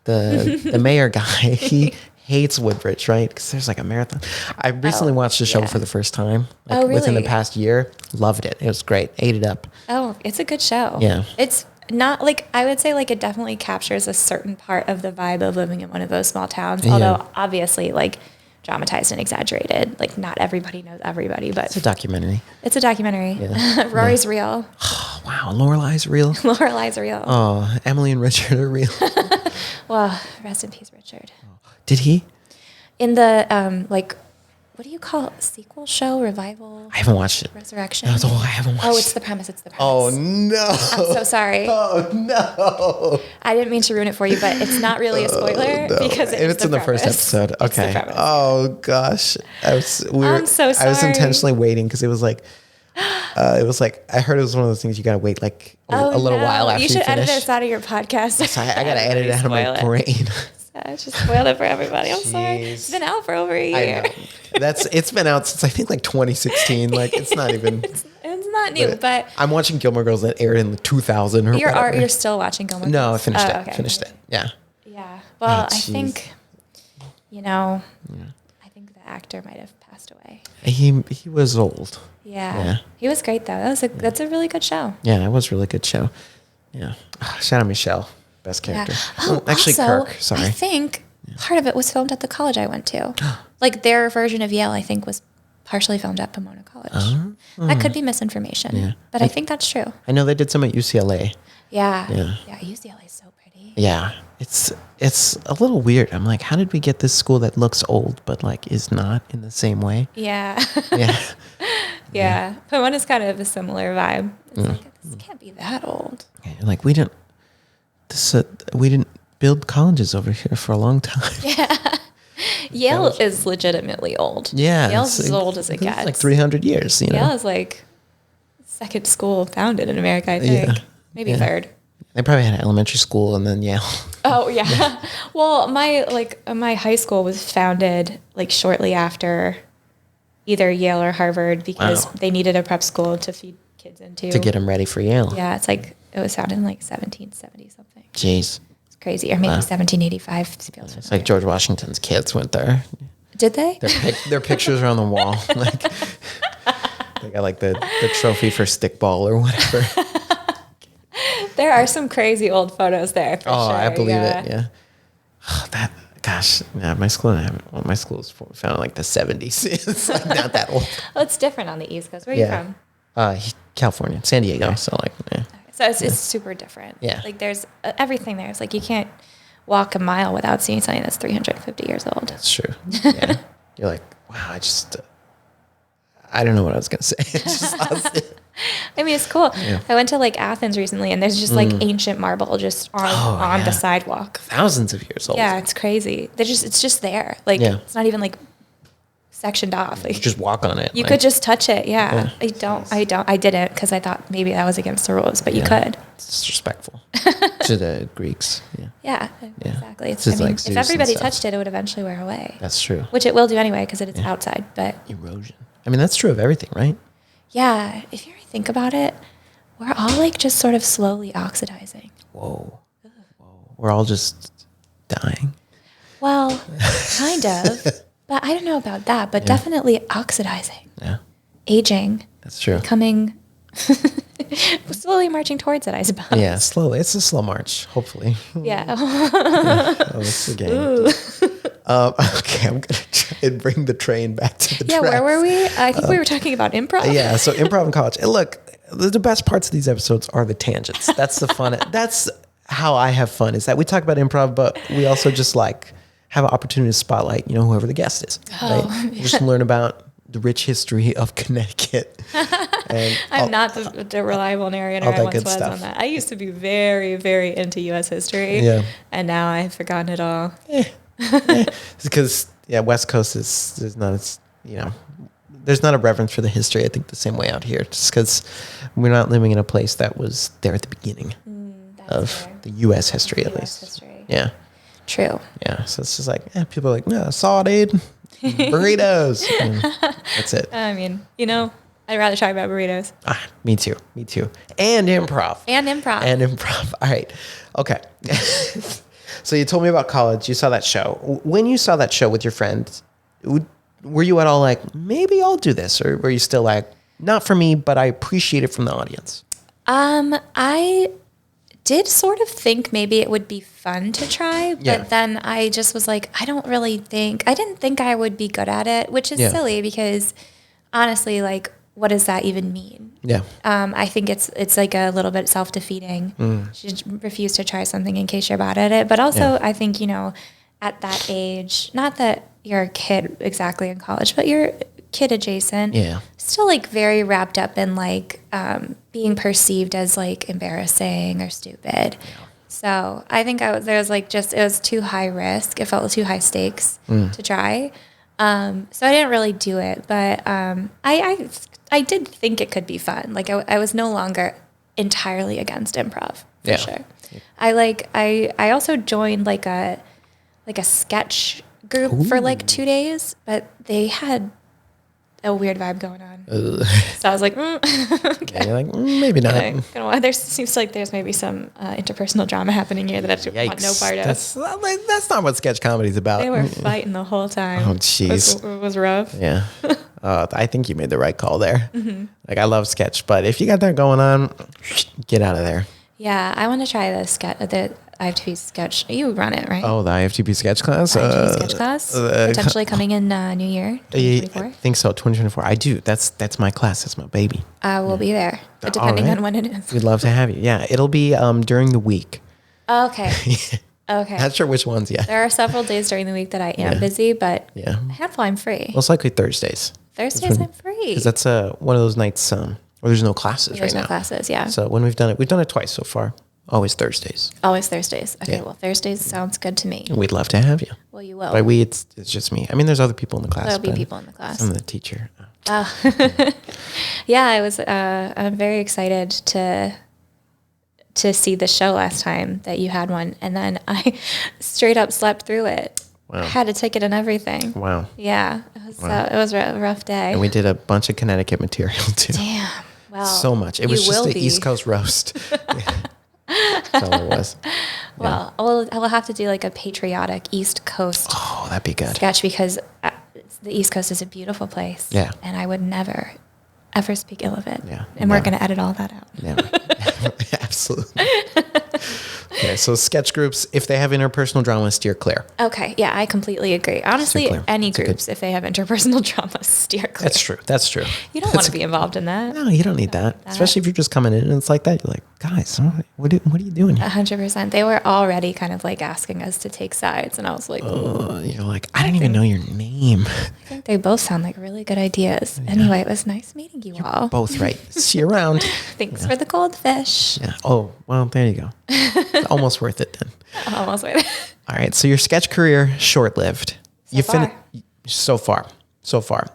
the mayor guy. He hates Woodbridge, right? Because there's like a marathon. I recently watched the show for the first time. Like within the really? past year. Loved it. It was great. Ate it up. Oh, it's a good show. Yeah. It's not like, I would say like it definitely captures a certain part of the vibe of living in one of those small towns. Yeah. Although obviously like dramatized and exaggerated. Like not everybody knows everybody, but It's a documentary. it's a documentary. Yeah. Rory's real. Oh, wow. Lorelei's real. Lorelai's real. Oh, Emily and Richard are real. Well, rest in peace, Richard. Did he? In the like, what do you call it? Sequel show, revival, I haven't watched it. resurrection? I haven't watched Oh, it. it's the premise. It's the premise. Oh, no. I'm so sorry. Oh, no. I didn't mean to ruin it for you, but it's not really a spoiler No. because It's in the first episode. It's the Okay. premise. Oh gosh, I'm so I was sorry. intentionally waiting because it was like I heard it was one of those things you gotta wait like a little while after you should edit finish. this out of your podcast. So I gotta edit it out of my brain. I just spoiled it for everybody. I'm sorry. Jeez. It's been out for over a I year. know. It's been out since I think like 2016. Like it's not even. It's not new, but I'm watching Gilmore Girls that aired in 2000 or whatever. you're still watching Gilmore Girls? No, I finished it. Okay. Finished it. Yeah. Yeah. Well, I jeez. think, I think the actor might have passed away. He was old. Yeah. He was great though. That's a really good show. Yeah, it was a really good show. Yeah. Shout out Michelle, best character. Yeah. Oh, actually, also, Kirk. Sorry. I think part of it was filmed at the college I went to. Like their version of Yale, I think, was partially filmed at Pomona College. That could be misinformation, but I think that's true. I know they did some at UCLA. Yeah. UCLA is so pretty. Yeah, it's a little weird. I'm like, how did we get this school that looks old but like is not in the same way? Yeah. Yeah. Yeah. Pomona's kind of a similar vibe. It's like, this can't be that old. Like we didn't build colleges over here for a long time. Yeah. Yale is legitimately old. Yeah. Yale's as old as it gets. Like 300 years, you know. Yale is like second school founded in America, I think. Yeah. Maybe third. They probably had an elementary school and then Yale. Oh yeah. Well, my high school was founded like shortly after either Yale or Harvard because they needed a prep school to feed kids into. To get them ready for Yale. Yeah, it's like it was founded in like 1770 something. Jeez. It's crazy, or maybe 1785. It's like George Washington's kids went there. Did they? Their pictures are on the wall. Like they got like the trophy for stickball or whatever. There are some crazy old photos there. For sure. I believe it. Yeah. My school was founded in like the 70s. It's like not that old. Well, it's different on the East Coast. Where are you from? California, San Diego. So like, So it's super different. Yeah. Like there's everything there. It's like you can't walk a mile without seeing something that's 350 years old. That's true. Yeah. You're like, wow, I don't know what I was going to say. I mean, it's cool. Yeah. I went to like Athens recently and there's just like ancient marble just on the sidewalk. Thousands of years old. Yeah, it's crazy. It's just there. Like it's not even like sectioned off. Like, you just walk on it. You could just touch it. Yeah. I didn't because I thought maybe that was against the rules, but you could. It's disrespectful to the Greeks. Yeah. Exactly. If everybody touched it, it would eventually wear away. That's true. Which it will do anyway because it's outside. But erosion. I mean, that's true of everything, right? Yeah. If you really think about it, we're all like just sort of slowly oxidizing. Whoa. We're all just dying. Well, kind of. But I don't know about that, but definitely oxidizing. Yeah. Aging. That's true. Becoming slowly marching towards it, I suppose. Yeah, slowly. It's a slow march, hopefully. Yeah. Oh, it's a game. Okay, I'm going to try and bring the train back to the track. Yeah, where were we? I think we were talking about improv. Yeah, so improv in college. And look, the best parts of these episodes are the tangents. That's the fun. That's how I have fun, is that we talk about improv, but we also just like have an opportunity to spotlight, whoever the guest is. Right? Yeah. Just learn about the rich history of Connecticut. And I'm not the reliable narrator I once was stuff. On that. I used to be very, very into U.S. history. Yeah. And now I've forgotten it all. Because, West Coast there's not a reverence for the history, I think, the same way out here. Just because we're not living in a place that was there at the beginning of the U.S. history, at least. History. Yeah. True. Yeah, so it's just like, people are like, no, sauteed burritos. That's it. I mean, I'd rather talk about burritos. Me too. And improv. All right. Okay. So you told me about college. You saw that show. When you saw that show with your friend, were you at all like, maybe I'll do this? Or were you still like, not for me, but I appreciate it from the audience? I did sort of think maybe it would be fun to try, but then I just was like, I didn't think I would be good at it, which is silly because honestly, like, what does that even mean? Yeah. I think it's like a little bit self-defeating. You should refuse to try something in case you're bad at it. But also I think, at that age, not that you're a kid exactly in college, but you're kid adjacent. Yeah. Still like very wrapped up in like being perceived as like embarrassing or stupid. Yeah. So I think it was too high risk. It felt too high stakes to try. So I didn't really do it, but I did think it could be fun. Like I was no longer entirely against improv for sure. Yeah. I also joined like a sketch group for like 2 days, but they had a weird vibe going on. Ugh. So I was like, Yeah, you're like, maybe not. There seems like there's maybe some interpersonal drama happening here that I want no part of. That's not what sketch comedy is about. They were fighting the whole time. Oh, jeez. It was rough. Yeah. I think you made the right call there. Like, I love sketch, but if you got that going on, get out of there. Yeah, I want to try the IFTP sketch. You run it, right? Oh, the IFTP sketch class? IFTP sketch class? Potentially coming in New Year, 2024? I think so, 2024. I do. That's my class. That's my baby. I will be there, depending on when it is. We'd love to have you. Yeah, it'll be during the week. Oh, okay. Okay. Not sure which ones yet. There are several days during the week that I am busy, but a handful I'm free. Most likely Thursdays. Thursdays I'm free. Because that's one of those nights where there's no classes right now. There's no classes, yeah. So when we've done it twice so far. Always Thursdays. Always Thursdays. Okay, well, Thursdays sounds good to me. We'd love to have you. Well, you will. By we, it's just me. I mean, there's other people in the class. There'll be people in the class. I'm the teacher. Oh. Yeah, I was. I'm very excited to see the show last time that you had one, and then I straight up slept through it. Wow. I had a ticket and everything. Wow. Yeah, it was a rough day. And we did a bunch of Connecticut material too. Damn. Well, so much. It was just the East Coast roast. That's all it was. Well, I will have to do like a patriotic East Coast. Oh, that'd be good. Sketch, because the East Coast is a beautiful place. Yeah. And I would never, ever speak ill of it. Yeah. And we're going to edit all that out. Yeah. Absolutely. Okay, so sketch groups, if they have interpersonal drama, steer clear. Okay, yeah, I completely agree. Honestly, any groups, if they have interpersonal drama, steer clear. That's true. You don't want to be involved in that. No, you don't need that. Especially if you're just coming in and it's like that. You're like, guys, what are you doing here? 100%. They were already kind of like asking us to take sides, and I was like, you're like, I don't even know your name. I think they both sound like really good ideas. Yeah. Anyway, it was nice meeting you all. Both right. See you around. Thanks for the goldfish. Yeah. Oh, well, there you go. Almost worth it then. Almost worth it. All right. So your sketch career, short-lived. So far.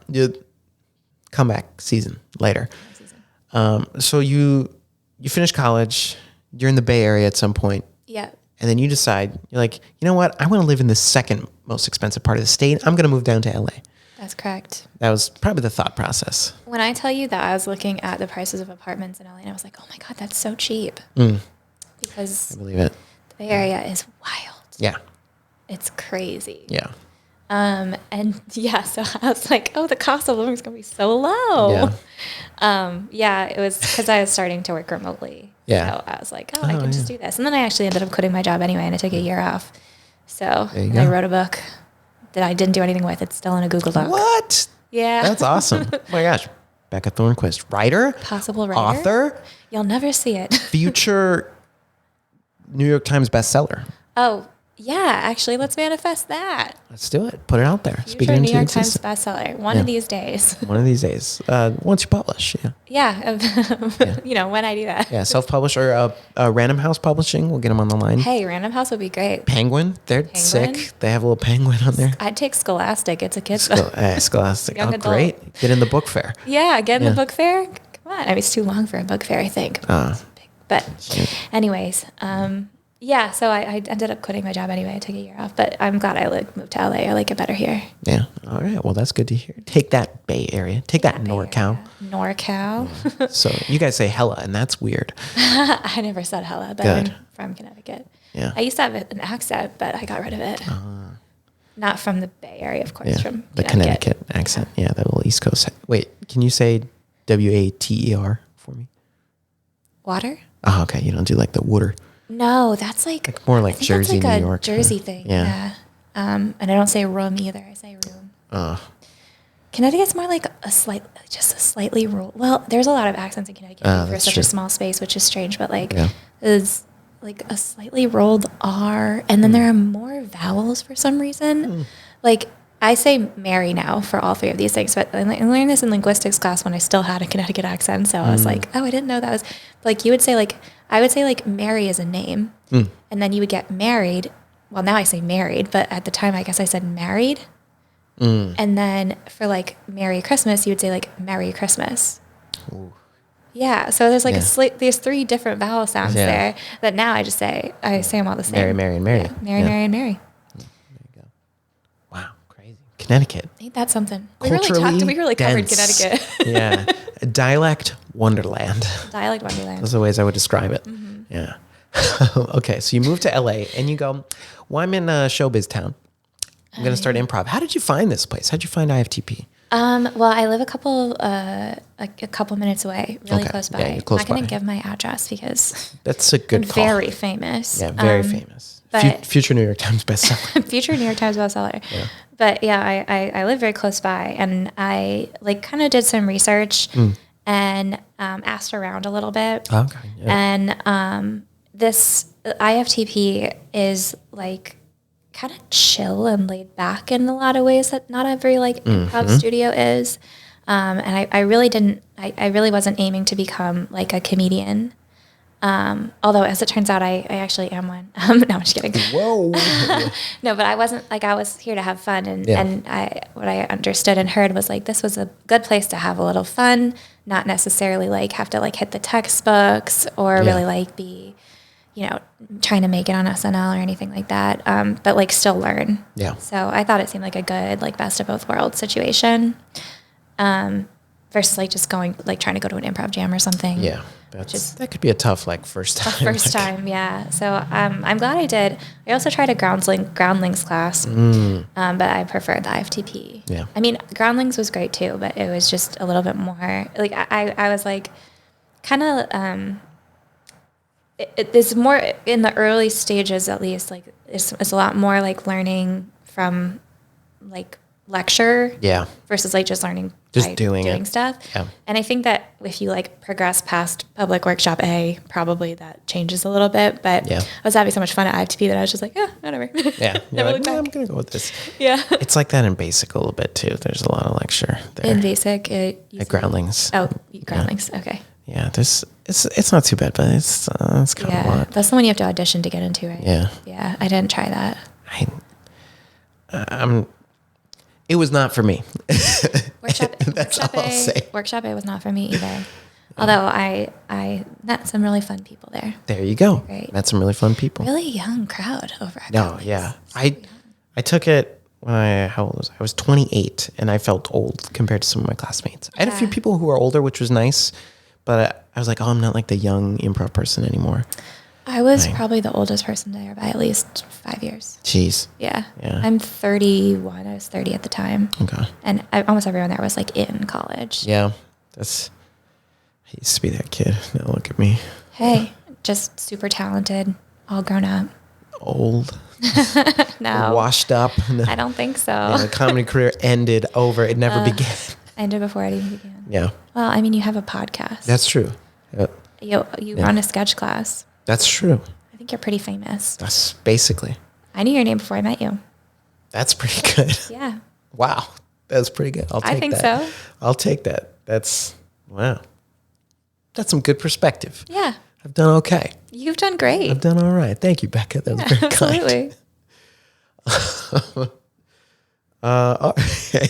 You comeback season later. So you finish college. You're in the Bay Area at some point. Yeah. And then you decide, you're like, you know what? I want to live in the second most expensive part of the state. I'm going to move down to LA. That's correct. That was probably the thought process. When I tell you that, I was looking at the prices of apartments in LA, and I was like, oh my God, that's so cheap. Because I believe it. The Bay Area is wild. Yeah. It's crazy. Yeah. And yeah, so I was like, oh, the cost of living is going to be so low. Yeah. It was because I was starting to work remotely. Yeah. So I was like, I can just do this. And then I actually ended up quitting my job anyway, and I took a year off. So I wrote a book that I didn't do anything with. It's still in a Google Doc. What? Yeah. That's awesome. Oh my gosh. Becca Thornquist, writer? Possible writer. Author? You'll never see it. Future New York Times bestseller. Oh, yeah. Actually, let's manifest that. Let's do it. Put it out there. Future New York Times bestseller. One of these days. One of these days. Once you publish, Yeah. You know, when I do that. Yeah, self-publish or Random House Publishing. We'll get them on the line. Hey, Random House would be great. Penguin. They're sick. They have a little penguin on there. I'd take Scholastic. It's a kid's book. Scholastic. Young adult. Great. Get in the book fair. Yeah, get in the book fair. Come on. I mean, it's too long for a book fair, I think. But anyways, yeah, so I ended up quitting my job anyway. I took a year off, but I'm glad I moved to LA. I like it better here. Yeah. All right. Well, that's good to hear. Take that Bay Area. Take that NorCal. NorCal. So you guys say hella, and that's weird. I never said hella, but I'm from Connecticut. Yeah. I used to have an accent, but I got rid of it. Not from the Bay Area, of course. From the Connecticut accent. Yeah, that little East Coast. Wait, can you say WATER for me? Water? Oh, okay. You don't do like the water. No, that's like more like Jersey, that's like New York. Jersey thing. Yeah. And I don't say room either. I say room. Connecticut's more like just a slightly rolled. Well, there's a lot of accents in Connecticut for such a small space, which is strange. But like, there's like a slightly rolled R, and then there are more vowels for some reason. Like I say Mary now for all three of these things, but I learned this in linguistics class when I still had a Connecticut accent. So I was like, oh, I didn't know that was like you would say like. I would say like Mary is a name, and then you would get married. Well, now I say married, but at the time I guess I said married. And then for like Merry Christmas, you would say like Merry Christmas. Ooh. Yeah, so there's like there's three different vowel sounds there that now I say them all the same. Mary, Mary, and Mary. Yeah. Mary, Mary, and Mary. There you go. Wow, crazy. Connecticut. Ain't that something? We Culturally really covered dense. Connecticut. Yeah. A dialect wonderland. Dialect wonderland. Those are the ways I would describe it. Yeah. Okay, so you move to LA and you go, well, I'm in showbiz town. I'm going to start improv. How did you find this place? How did you find IFTP? Well, I live a couple minutes away, really Okay. close by. Yeah, you're close I'm not going by. to give my address because That's a good I'm call. very famous. Yeah, very famous. but- Future New York Times bestseller. Future New York Times bestseller. Yeah. But yeah, I live very close by, and I like kind of did some research and asked around a little bit. Okay. Yeah. And this IFTP is like kind of chill and laid back in a lot of ways that not every like improv studio is. And I really didn't, I really wasn't aiming to become like a comedian. Although as it turns out, I actually am one. No, I'm just kidding. Whoa. No, but I wasn't like, I was here to have fun. And, Yeah. and what I understood and heard was like, this was a good place to have a little fun, not necessarily like have to like hit the textbooks or really like be, you know, trying to make it on SNL or anything like that. But like still learn. Yeah. So I thought it seemed like a good, like best of both worlds situation. Versus like just going, like trying to go to an improv jam or something. Yeah. That could be a tough, like, first time. First time, yeah. So I'm glad I did. I also tried a groundlings class, but I preferred the IFTP. Yeah. I mean, groundlings was great too, but it was just a little bit more, like, I was like, kind of, it's more, in the early stages at least, like, it's a lot more like learning from, like, lecture versus like just learning just by doing stuff. Yeah. And I think that if you like progress past public workshop A, probably that changes a little bit. But I was having so much fun at IFTP that I was just like, yeah, whatever. Yeah. Never Like, looked no, back. I'm going to go with this. Yeah. It's like that in basic a little bit too. There's a lot of lecture there. In basic, At groundlings. Oh, groundlings. Okay. Yeah. It's not too bad, but it's kind of a lot. That's the one you have to audition to get into, right? Yeah. Yeah. I didn't try that. It was not for me. Workshop all I'll say. Workshop A was not for me either. Although I met some really fun people there. There you go. Great. Met some really fun people. Really young crowd over at No, Groundlings. yeah. I took it when how old was I? I was 28 and I felt old compared to some of my classmates. I had a few people who were older, which was nice, but I was like, oh, I'm not like the young improv person anymore. I was probably the oldest person there by at least 5 years. Jeez. Yeah. Yeah. I'm 31. I was 30 at the time. Okay. And almost everyone there was like in college. Yeah. I used to be that kid. Now look at me. Hey, just super talented, all grown up. Old. No. Washed up. I don't think so. Yeah, the comedy career ended over. It never began. Ended before it even began. Yeah. Well, I mean, you have a podcast. That's true. You run a sketch class. That's true. I think you're pretty famous. That's basically. I knew your name before I met you. That's pretty good. Yeah. Wow. That's pretty good. I'll take that. I think so. I'll take that. Wow. That's some good perspective. Yeah. I've done okay. You've done great. I've done all right. Thank you, Becca. That was very kind. Absolutely. Okay.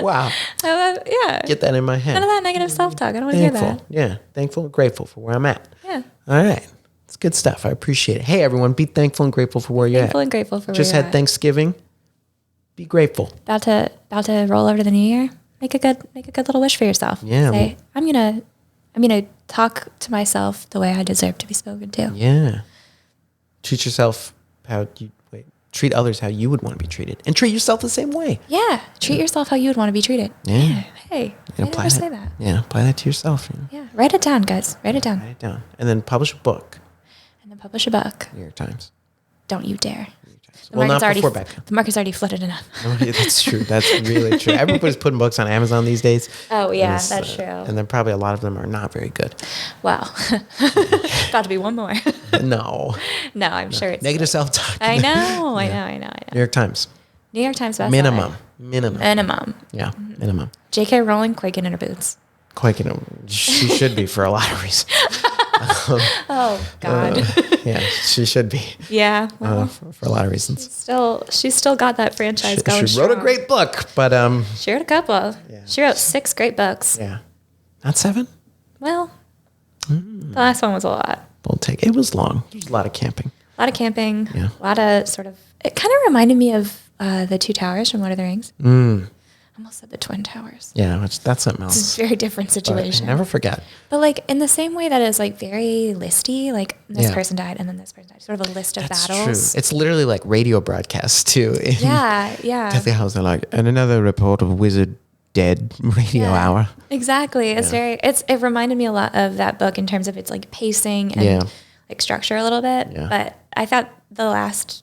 Wow. Yeah. Get that in my head. None of that negative self-talk. I don't want to hear that. Yeah. Thankful and grateful for where I'm at. Yeah. All right. It's good stuff. I appreciate it. Hey, everyone, be thankful and grateful for where you're at. Thankful and grateful for where Just you're had at. Thanksgiving. Be grateful. About to roll over to the new year. Make a good little wish for yourself. Yeah. Say, I'm gonna talk to myself the way I deserve to be spoken to. Yeah. Treat others how you would want to be treated, and treat yourself the same way. Yeah. Treat yourself how you would want to be treated. Yeah. Hey. And I never say that. Yeah. Apply that to yourself. Yeah. Write it down, guys. Write it down. Write it down, and then publish a book. And then publish a book. New York Times. Don't you dare. Well, not before Becca. The market's already flooded enough. Oh, yeah, that's true. That's really true. Everybody's putting books on Amazon these days. Oh, yeah, And that's true. And then probably a lot of them are not very good. Well, about to be one more. No. No, I'm sure it's Negative self-talk. I know. New York Times. New York Times bestseller. Minimum. Yeah, minimum. J.K. Rowling quaking in her boots. Quaking. She should be for a lot of reasons. Oh God. Yeah, she should be. Yeah. Well, for a lot of reasons. She's still got that franchise going. She wrote a strong. great book, but She wrote a couple. Yeah. She wrote 6 great books. yeah, not 7. Well, the last one was a lot. We'll take. It was long. There was a lot of camping. A lot of camping. Yeah. A lot of sort of. It kind of reminded me of the Two Towers from Lord of the Rings. Mm. I almost said the Twin Towers. Yeah, that's something else. It's a very different situation. But never forget. But like in the same way that is like very listy, like this Yeah. person died and then this person died. Sort of a list of That's battles. true. It's literally like radio broadcasts too. Yeah. Deathly Hallows, they're like, and another report of wizard dead radio hour. Exactly. It's it reminded me a lot of that book in terms of its like pacing and like structure a little bit. Yeah. But I thought the last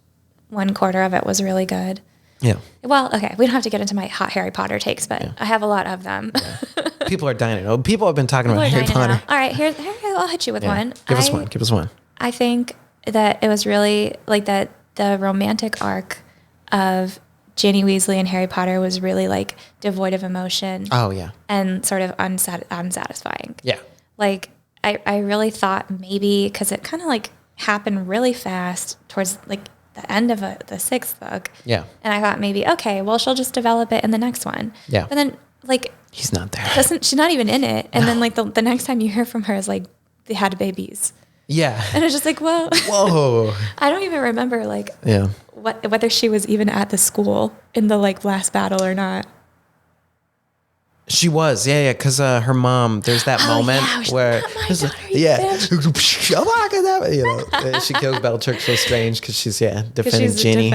1/4 of it was really good. Yeah. Well, okay, we don't have to get into my hot Harry Potter takes, but I have a lot of them. Yeah. People are dying. Oh, people have been talking about Harry Potter. All right, here I'll hit you with one. Give us one. Give us one. I think that it was really like that the romantic arc of Ginny Weasley and Harry Potter was really like devoid of emotion. Oh yeah. And sort of unsatisfying. Yeah. Like I really thought maybe because it kind of like happened really fast towards like the end of the 6th book. Yeah. And I thought maybe, okay, well, she'll just develop it in the next one. Yeah. But then, like... He's not there. She's not even in it. And then, like, the next time you hear from her is, like, they had babies. Yeah. And it's just like, well... Whoa. I don't even remember, like, yeah. whether she was even at the school in the, like, last battle or not. She was, because her mom. There's that moment where, she kills Bellatrix so strange because she's defending Ginny.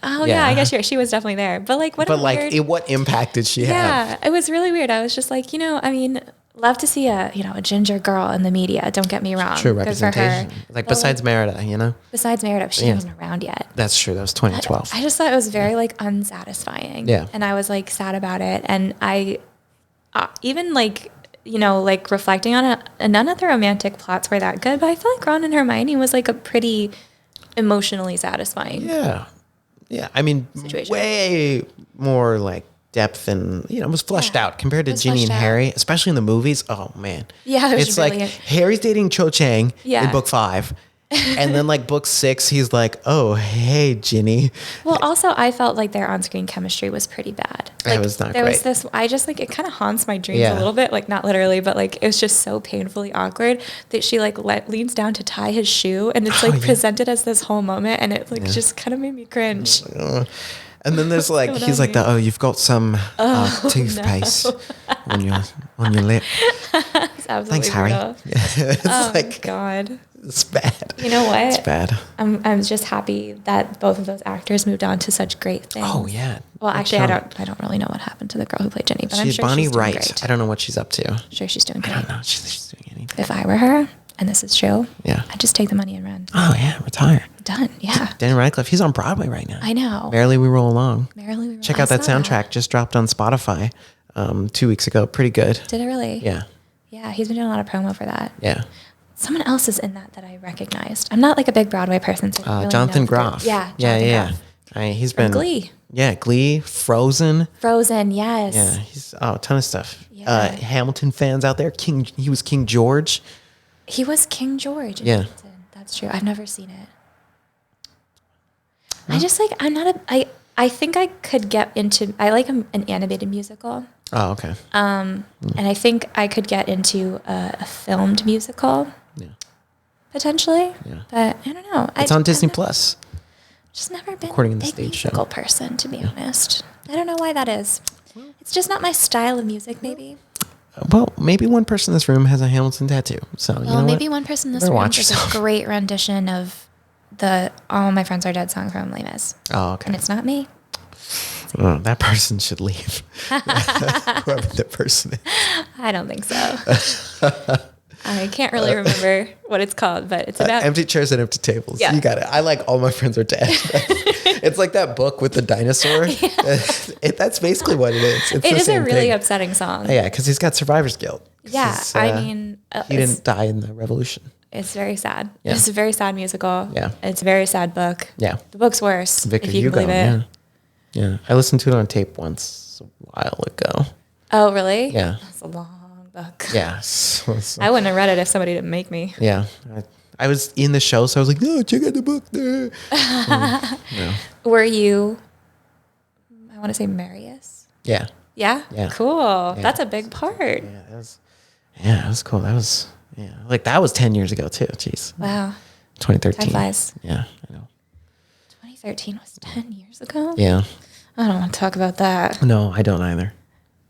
I guess she was definitely there, but like what? But like, what impact did she have? Yeah, it was really weird. I was just like, I mean, love to see a ginger girl in the media. Don't get me wrong. True representation. Like besides Merida, Besides Merida, she wasn't around yet. That's true. That was 2012. I just thought it was very like unsatisfying. Yeah, and I was like sad about it, and I. Even like, like reflecting on it, none of the romantic plots were that good, but I feel like Ron and Hermione was like a pretty emotionally satisfying. Yeah. Yeah. I mean, situation. Way more like depth and, it was fleshed out compared to Ginny and Harry, especially in the movies. Oh man. Yeah. It's brilliant. Like Harry's dating Cho Chang in book 5. And then like book 6, he's like, oh, hey, Ginny. Well, also I felt like their on-screen chemistry was pretty bad. Like, it was not there great. Was this, I just like, it kind of haunts my dreams a little bit, like not literally, but like, it was just so painfully awkward that she like leans down to tie his shoe and it's like presented as this whole moment. And it like just kind of made me cringe. And then there's like, he's like, you've got some toothpaste on your lip. Thanks, Harry. It's like, God. It's bad. You know what? It's bad. I'm just happy that both of those actors moved on to such great things. Oh yeah. Well, actually, I don't really know what happened to the girl who played Ginny, but I'm sure Bonnie she's doing Wright. great. I don't know what she's up to. I'm sure she's doing great. I don't know. She's doing anything. If I were her, and this is true, I'd just take the money and run. Oh yeah, retire. Done. Yeah. Danny Radcliffe. He's on Broadway right now. I know. Merrily We Roll Along. Merrily We Roll. Check out that soundtrack. Just dropped on Spotify 2 weeks ago. Pretty good. Did it really? Yeah. Yeah, he's been doing a lot of promo for that. Yeah. Someone else is in that I recognized. I'm not like a big Broadway person. So really Jonathan Groff. Yeah. He's been Glee. Yeah, Glee, Frozen. Frozen, yes. Yeah, he's a ton of stuff. Yeah. Hamilton fans out there. He was King George. He was King George. Yeah, Hamilton. That's true. I've never seen it. I just like I think I could get into. I like an animated musical. Oh, okay. And I think I could get into a filmed musical. Yeah. Potentially. Yeah. But I don't know. It's on Disney Plus. Just never been According a to the big stage musical show. person, to be honest. I don't know why that is. It's just not my style of music, maybe. Well, maybe one person in this room has a Hamilton tattoo. So you know maybe what? one person in this Better room watch does yourself. a great rendition of the All My Friends Are Dead song from Les Mis. Oh, okay. And it's not me. Oh, that person should leave. Whoever the person is. I don't think so. I can't really remember what it's called, but it's about empty chairs and empty tables. Yeah. You got it. I like All My Friends Are Dead. It's like that book with the dinosaur. That's basically what it is. It's it the is a same really thing. upsetting song. Yeah, because he's got survivor's guilt. Yeah, I mean, he didn't die in the revolution. It's very sad. Yeah. It's a very sad musical. Yeah. It's a very sad book. Yeah. The book's worse, Victor if you Hugo. can believe it. Yeah. I listened to it on tape once a while ago. Oh, really? Yeah. It's a long book. Yeah. I wouldn't have read it if somebody didn't make me. Yeah. I was in the show, so I was like, no, check out the book there. No. Were you, I want to say Marius? Yeah. Yeah? Yeah. Cool. Yeah. That's a big part. Yeah, that was cool. That was 10 years ago too. Jeez. Wow. 2013. Time flies. Yeah, I know. 2013 was 10 years ago. Yeah. I don't want to talk about that. No, I don't either.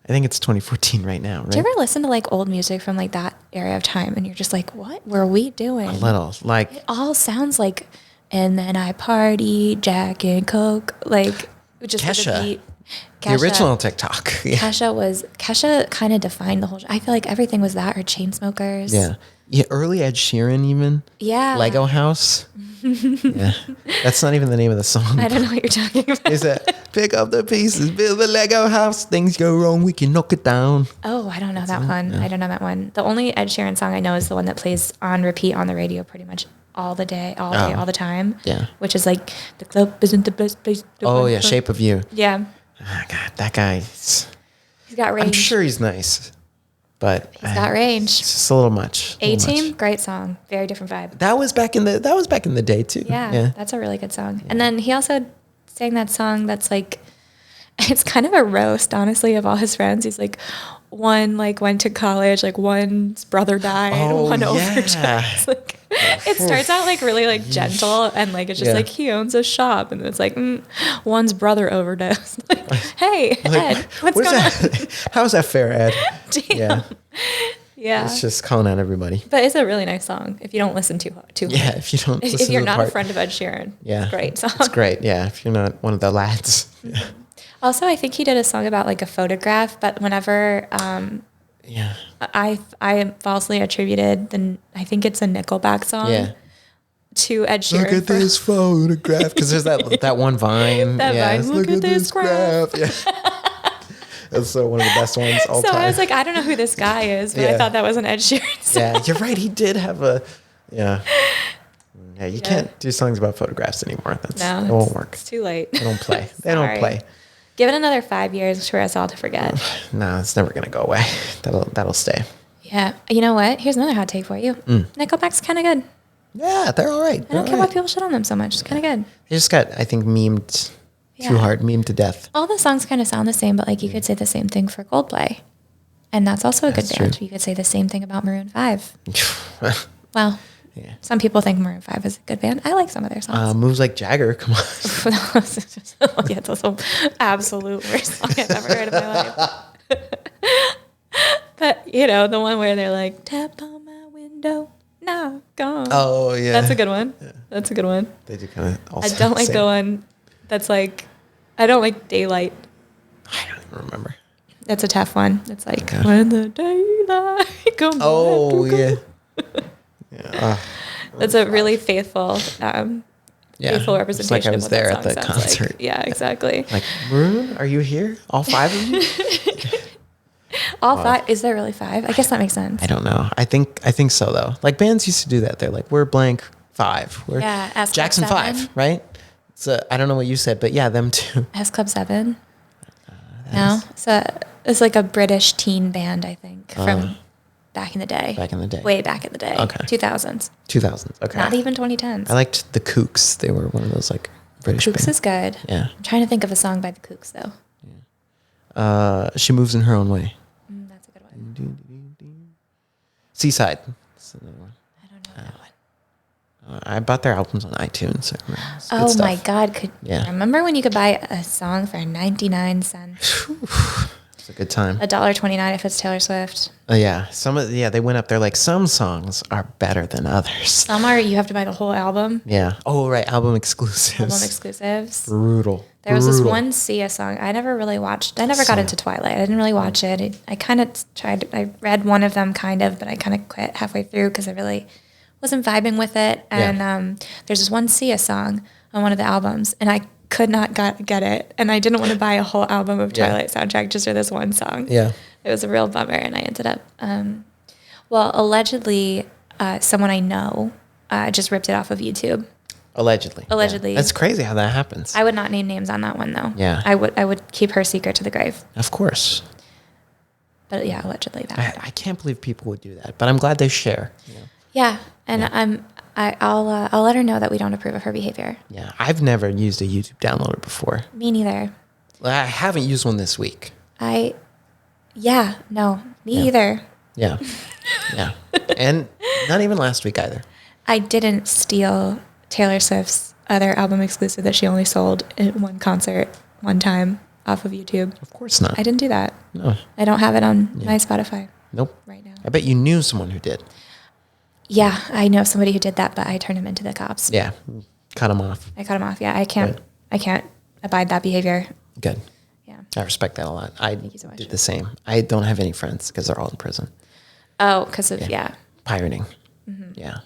I think it's 2014 right now, right? Do you ever listen to like old music from like that era of time and you're just like, what were we doing? A little. Like, It all sounds like, and then I party, Jack and Coke, like just with Kesha. the beat. the original TikTok. Yeah. Kesha kind of defined the whole, I feel like everything was that, or Chainsmokers. Yeah. Yeah. Early Ed Sheeran, even. Yeah. Lego House. Yeah. That's not even the name of the song. I don't know what you're talking about. Is it pick up the pieces, build the Lego house, things go wrong, we can knock it down. Oh, I don't know that one. I don't know that one. The only Ed Sheeran song I know is the one that plays on repeat on the radio pretty much all the time. Yeah. Which is like, the club isn't the best place. Oh, yeah. Shape of You. Yeah. Oh, God, that guy. He's got range. I'm sure he's nice, but He's got range. it's just a little much. A-Team, great song. Very different vibe. That was back in the day too. Yeah, that's a really good song. Yeah. And then he also sang that song that's like, it's kind of a roast, honestly, of all his friends. He's like, one like went to college, like one's brother died, one overdosed. Like, it starts out like really like gentle and like it's just like he owns a shop and it's like one's brother overdosed. Like, hey, like, Ed, what's going on? How's that fair, Ed? Damn. Yeah. It's just calling out everybody. But it's a really nice song if you don't listen too hard. Yeah, if you don't listen if you're to the not part. a friend of Ed Sheeran. Yeah. Great song. It's great. Yeah, if you're not one of the lads. Yeah. Also, I think he did a song about like a photograph, but whenever Yeah. I falsely attributed I think it's a Nickelback song to Ed Sheeran. Look at this photograph. Because there's that one Vine. That Vine, look at this graph. Yeah. That's one of the best ones all So time. I was like, I don't know who this guy is, but I thought that was an Ed Sheeran song. Yeah, you're right. He did have a, yeah. Yeah, you can't do songs about photographs anymore. It won't work. It's too late. They don't play. They don't play. Give it another 5 years for us all to forget. No, it's never going to go away. That'll stay. Yeah. You know what? Here's another hot take for you. Nickelback's kind of good. Yeah, they're all right. I don't care why people shit on them so much. It's kind of good. They just got, I think, memed too hard, memed to death. All the songs kind of sound the same, but like you could say the same thing for Coldplay. And that's also a good band. True. You could say the same thing about Maroon 5. Well, Yeah. some people think Maroon 5 is a good band. I like some of their songs. Moves Like Jagger, come on. Yeah, that's the absolute worst song I've ever heard in my life. But, you know, the one where they're like, tap on my window, knock on. Oh, yeah. That's a good one. Yeah. That's a good one. They do kind of also I don't like the one that's like, I don't like Daylight. I don't even remember. That's a tough one. It's like, when the daylight comes. Oh, yeah. Yeah. That's a really faithful faithful representation. It's like I was of what there that at the song sounds concert. Like. Yeah, exactly. Like, Maroon, are you here? All 5 of you? All 5? Is there really 5? I guess that makes sense. I don't know. I think so though. Like bands used to do that. They're like, we're blank 5. We're S Club Jackson 7. 5, right? So I don't know what you said, but yeah, them too. S Club 7. No, it's like a British teen band, I think, from back in the day. Back in the day. Way back in the day. Okay. 2000s. 2000s. Okay. Not even 2010s. I liked the Kooks. They were one of those like British Kooks bands. is good. Yeah. I'm trying to think of a song by the Kooks though. She Moves in Her Own Way. That's a good one. Seaside. That's another one. I don't know that one. I bought their albums on iTunes. So it's good Oh stuff. my God! Remember when you could buy a song for 99 cents? It's a good time. $1.29 if it's Taylor Swift. Yeah, they went up there. Like some songs are better than others. Some are you have to buy the whole album. Yeah. Oh right, album exclusives. Album exclusives. Brutal. There was this one Sia song I never really watched. I never got into Twilight. I didn't really watch it. I kind of tried. I read one of them kind of, but I kind of quit halfway through because I really wasn't vibing with it. And there's this one Sia song on one of the albums, and I could not get it. And I didn't want to buy a whole album of Twilight soundtrack just for this one song. Yeah. It was a real bummer, and I ended up, allegedly, someone I know just ripped it off of YouTube. Allegedly. Allegedly. Yeah. That's crazy how that happens. I would not name names on that one, though. Yeah. I would keep her secret to the grave. Of course. But yeah, allegedly that. I can't believe people would do that, but I'm glad they share. You know? Yeah, and I'll let her know that we don't approve of her behavior. Yeah, I've never used a YouTube downloader before. Me neither. I haven't used one this week. Me either. Yeah. Yeah. And not even last week either. I didn't steal Taylor Swift's other album exclusive that she only sold at one concert one time off of YouTube. Of course not. I didn't do that. No. I don't have it on my Spotify. Nope. Right now. I bet you knew someone who did. Yeah, I know somebody who did that, but I turned him into the cops. Yeah. Cut him off. I cut him off. Yeah, I can't. Right. I can't abide that behavior. Good. Yeah. I respect that a lot. I Thank you so much. did the same. I don't have any friends because they're all in prison. Oh, because of Pirating. Yeah.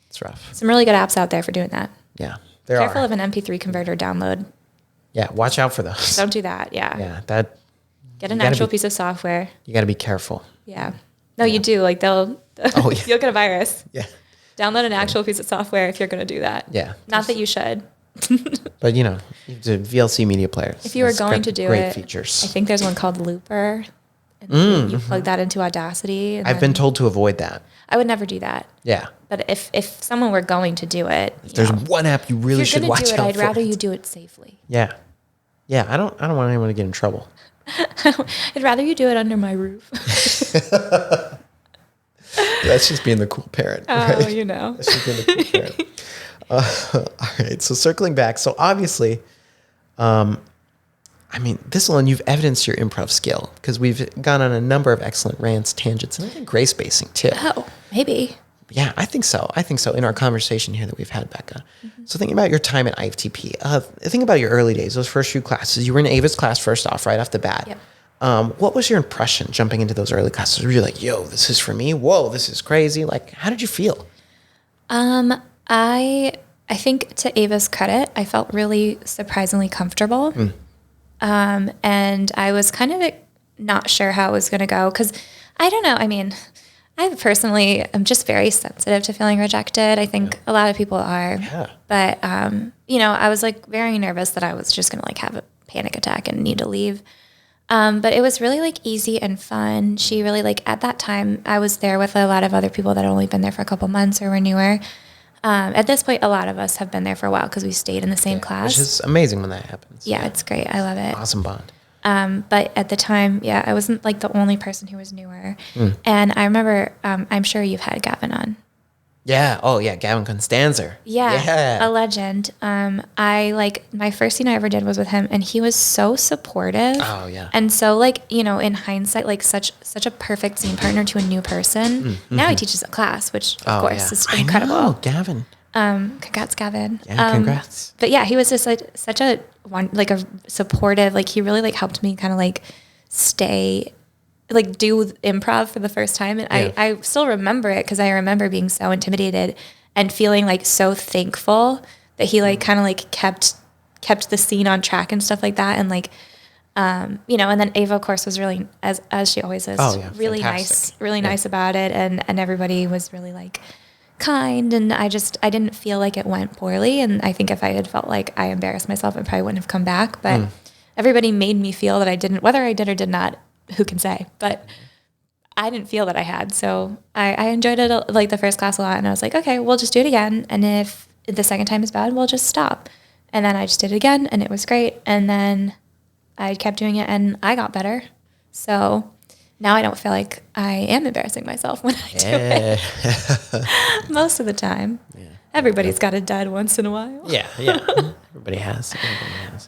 It's rough. some really good apps out there for doing that. Yeah. There Careful are. of an MP3 converter download. Yeah. Watch out for those. Don't do that. Yeah. Yeah. That. Get an You gotta actual be- piece of software. You got to be careful. Yeah. No, you do. Like they'll. Oh, yeah. You'll get a virus. Yeah. Download an actual piece of software if you're going to do that. Yeah. Not that you should. But you know, the VLC media players. If you were It's going got to do great it, features. I think there's one called Looper. And you plug that into Audacity. And I've been told to avoid that. I would never do that. Yeah. But if someone were going to do it, If there's one app you really if you're should going to watch do it, out I'd for. rather you do it safely. Yeah. Yeah. I don't want anyone to get in trouble. I'd rather you do it under my roof. That's just being the cool parent. Oh, right? you know. That's just being the cool parent. All right. So circling back. So obviously, I mean, this one, you've evidenced your improv skill because we've gone on a number of excellent rants, tangents, and I think grace basing too. Oh, maybe. Yeah, I think so. In our conversation here that we've had, Becca. So thinking about your time at IFTP, think about your early days, those first few classes. You were in Ava's class first off, right off the bat. Yep. What was your impression jumping into those early classes? Were you like, yo, this is for me? Whoa, this is crazy. Like, how did you feel? I think to Ava's credit, I felt really surprisingly comfortable. And I was kind of not sure how it was going to go because I don't know. I mean, I personally am just very sensitive to feeling rejected. I think a lot of people are. Yeah. But, I was like very nervous that I was just going to like have a panic attack and need to leave. But it was really like easy and fun. She really like at that time I was there with a lot of other people that had only been there for a couple months or were newer. At this point, a lot of us have been there for a while because we stayed in the same class. Which is amazing when that happens. Yeah, it's great. I love it. Awesome bond. But at the time, I wasn't like the only person who was newer. And I remember, I'm sure you've had Gavin on. Yeah. Oh, yeah. Gavin Constanzer. Yeah. A legend. I like my first scene I ever did was with him and he was so supportive. Oh, yeah. And so like, in hindsight, like such a perfect scene partner to a new person. Now he teaches a class, which of course is incredible. I know, Gavin. Congrats, Gavin. Yeah, congrats. But yeah, he was just like such a supportive, like he really like helped me kind of like stay, like do improv for the first time. And I still remember it because I remember being so intimidated and feeling like so thankful that he like kind of like kept the scene on track and stuff like that. And like, and then Ava, of course, was really, as she always is, really fantastic. nice about it. And everybody was really like kind. And I didn't feel like it went poorly. And I think if I had felt like I embarrassed myself, I probably wouldn't have come back. But everybody made me feel that I didn't, whether I did or did not, who can say? But I didn't feel that I had. So I enjoyed it like the first class a lot. And I was like, okay, we'll just do it again. And if the second time is bad, we'll just stop. And then I just did it again and it was great. And then I kept doing it and I got better. So now I don't feel like I am embarrassing myself when I do it. Most of the time. Yeah. Everybody's got a dud once in a while. Yeah. Everybody has.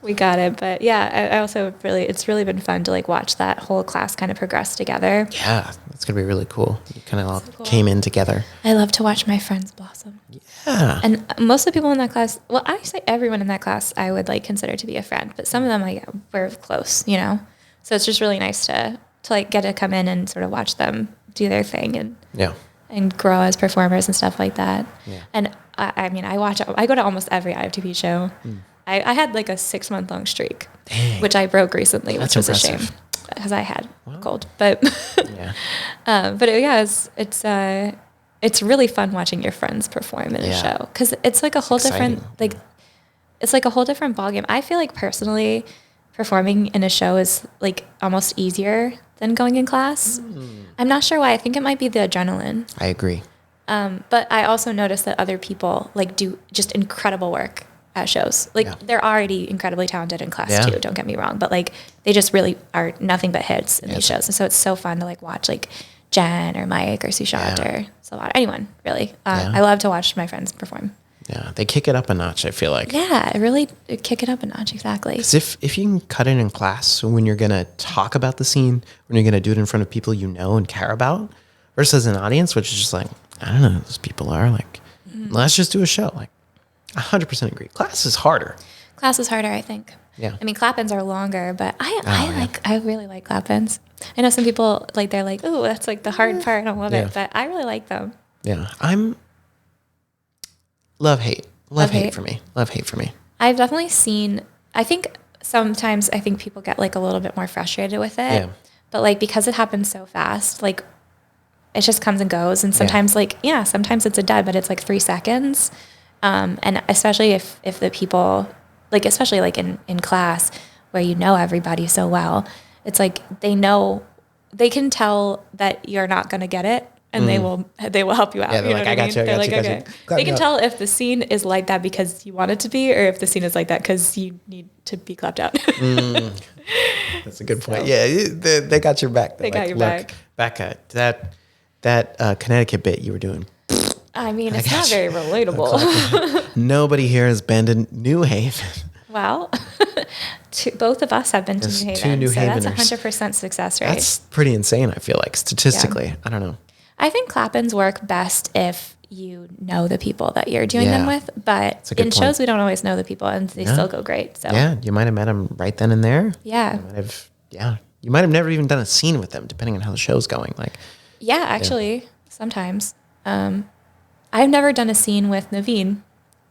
We got it. But yeah, I also it's really been fun to like watch that whole class kind of progress together. Yeah, that's going to be really cool. You kind of all came in together. I love to watch my friends blossom. Yeah. And most of the people in that class, well, I say everyone in that class I would like consider to be a friend, but some of them we're close, So it's just really nice to like get to come in and sort of watch them do their thing and grow as performers and stuff like that. Yeah. And I go to almost every IFTP show. I had like a 6-month-long streak, which I broke recently, which was impressive. A shame because I had cold. But it's really fun watching your friends perform in a show because it's like a whole different it's like a whole different ballgame. I feel like personally performing in a show is like almost easier than going in class. I'm not sure why. I think it might be the adrenaline. I agree. But I also noticed that other people like do just incredible work at shows. Like they're already incredibly talented in class too, don't get me wrong. But like they just really are nothing but hits in these shows. And so it's so fun to like watch like Jen or Mike or Sushant or Salvat, anyone really. I love to watch my friends perform. Yeah, they kick it up a notch, I feel like. Yeah, it kick it up a notch, exactly. Because if you can cut it in class, so when you're going to talk about the scene, when you're going to do it in front of people you know and care about, versus an audience, which is just like, I don't know who those people are. Like, let's just do a show. Like, 100% agree. Class is harder. Class is harder, I think. Yeah. I mean, clap-ins are longer, but I really like clap-ins. I know some people, like, they're like, "Ooh, that's like the hard part. I don't love it," but I really like them. Yeah. Love, hate. Love, hate for me. Love, hate for me. I've definitely seen, I think sometimes people get like a little bit more frustrated with it. Yeah. But like, because it happens so fast, like it just comes and goes. And sometimes sometimes it's a dud, but it's like 3 seconds. And especially if the people, like, especially like in class where you know everybody so well, it's like they can tell that you're not going to get it. And they will help you out. Yeah, they're like, I got you. They're like, okay. They can tell if the scene is like that because you want it to be, or if the scene is like that because you need to be clapped out. That's a good point. Yeah, they got your back. They got your back. Becca, that Connecticut bit you were doing. I mean, it's not very relatable. Nobody here has been to New Haven. Well, both of us have been to New Haven. Two New so Haveners. That's 100% success rate. That's pretty insane, I feel like, statistically. Yeah. I don't know. I think clap-ins work best if you know the people that you're doing them with, but in shows we don't always know the people, and they still go great. So yeah, you might have met them right then and there. Yeah, you might have never even done a scene with them, depending on how the show's going. Like, actually, sometimes I've never done a scene with Naveen,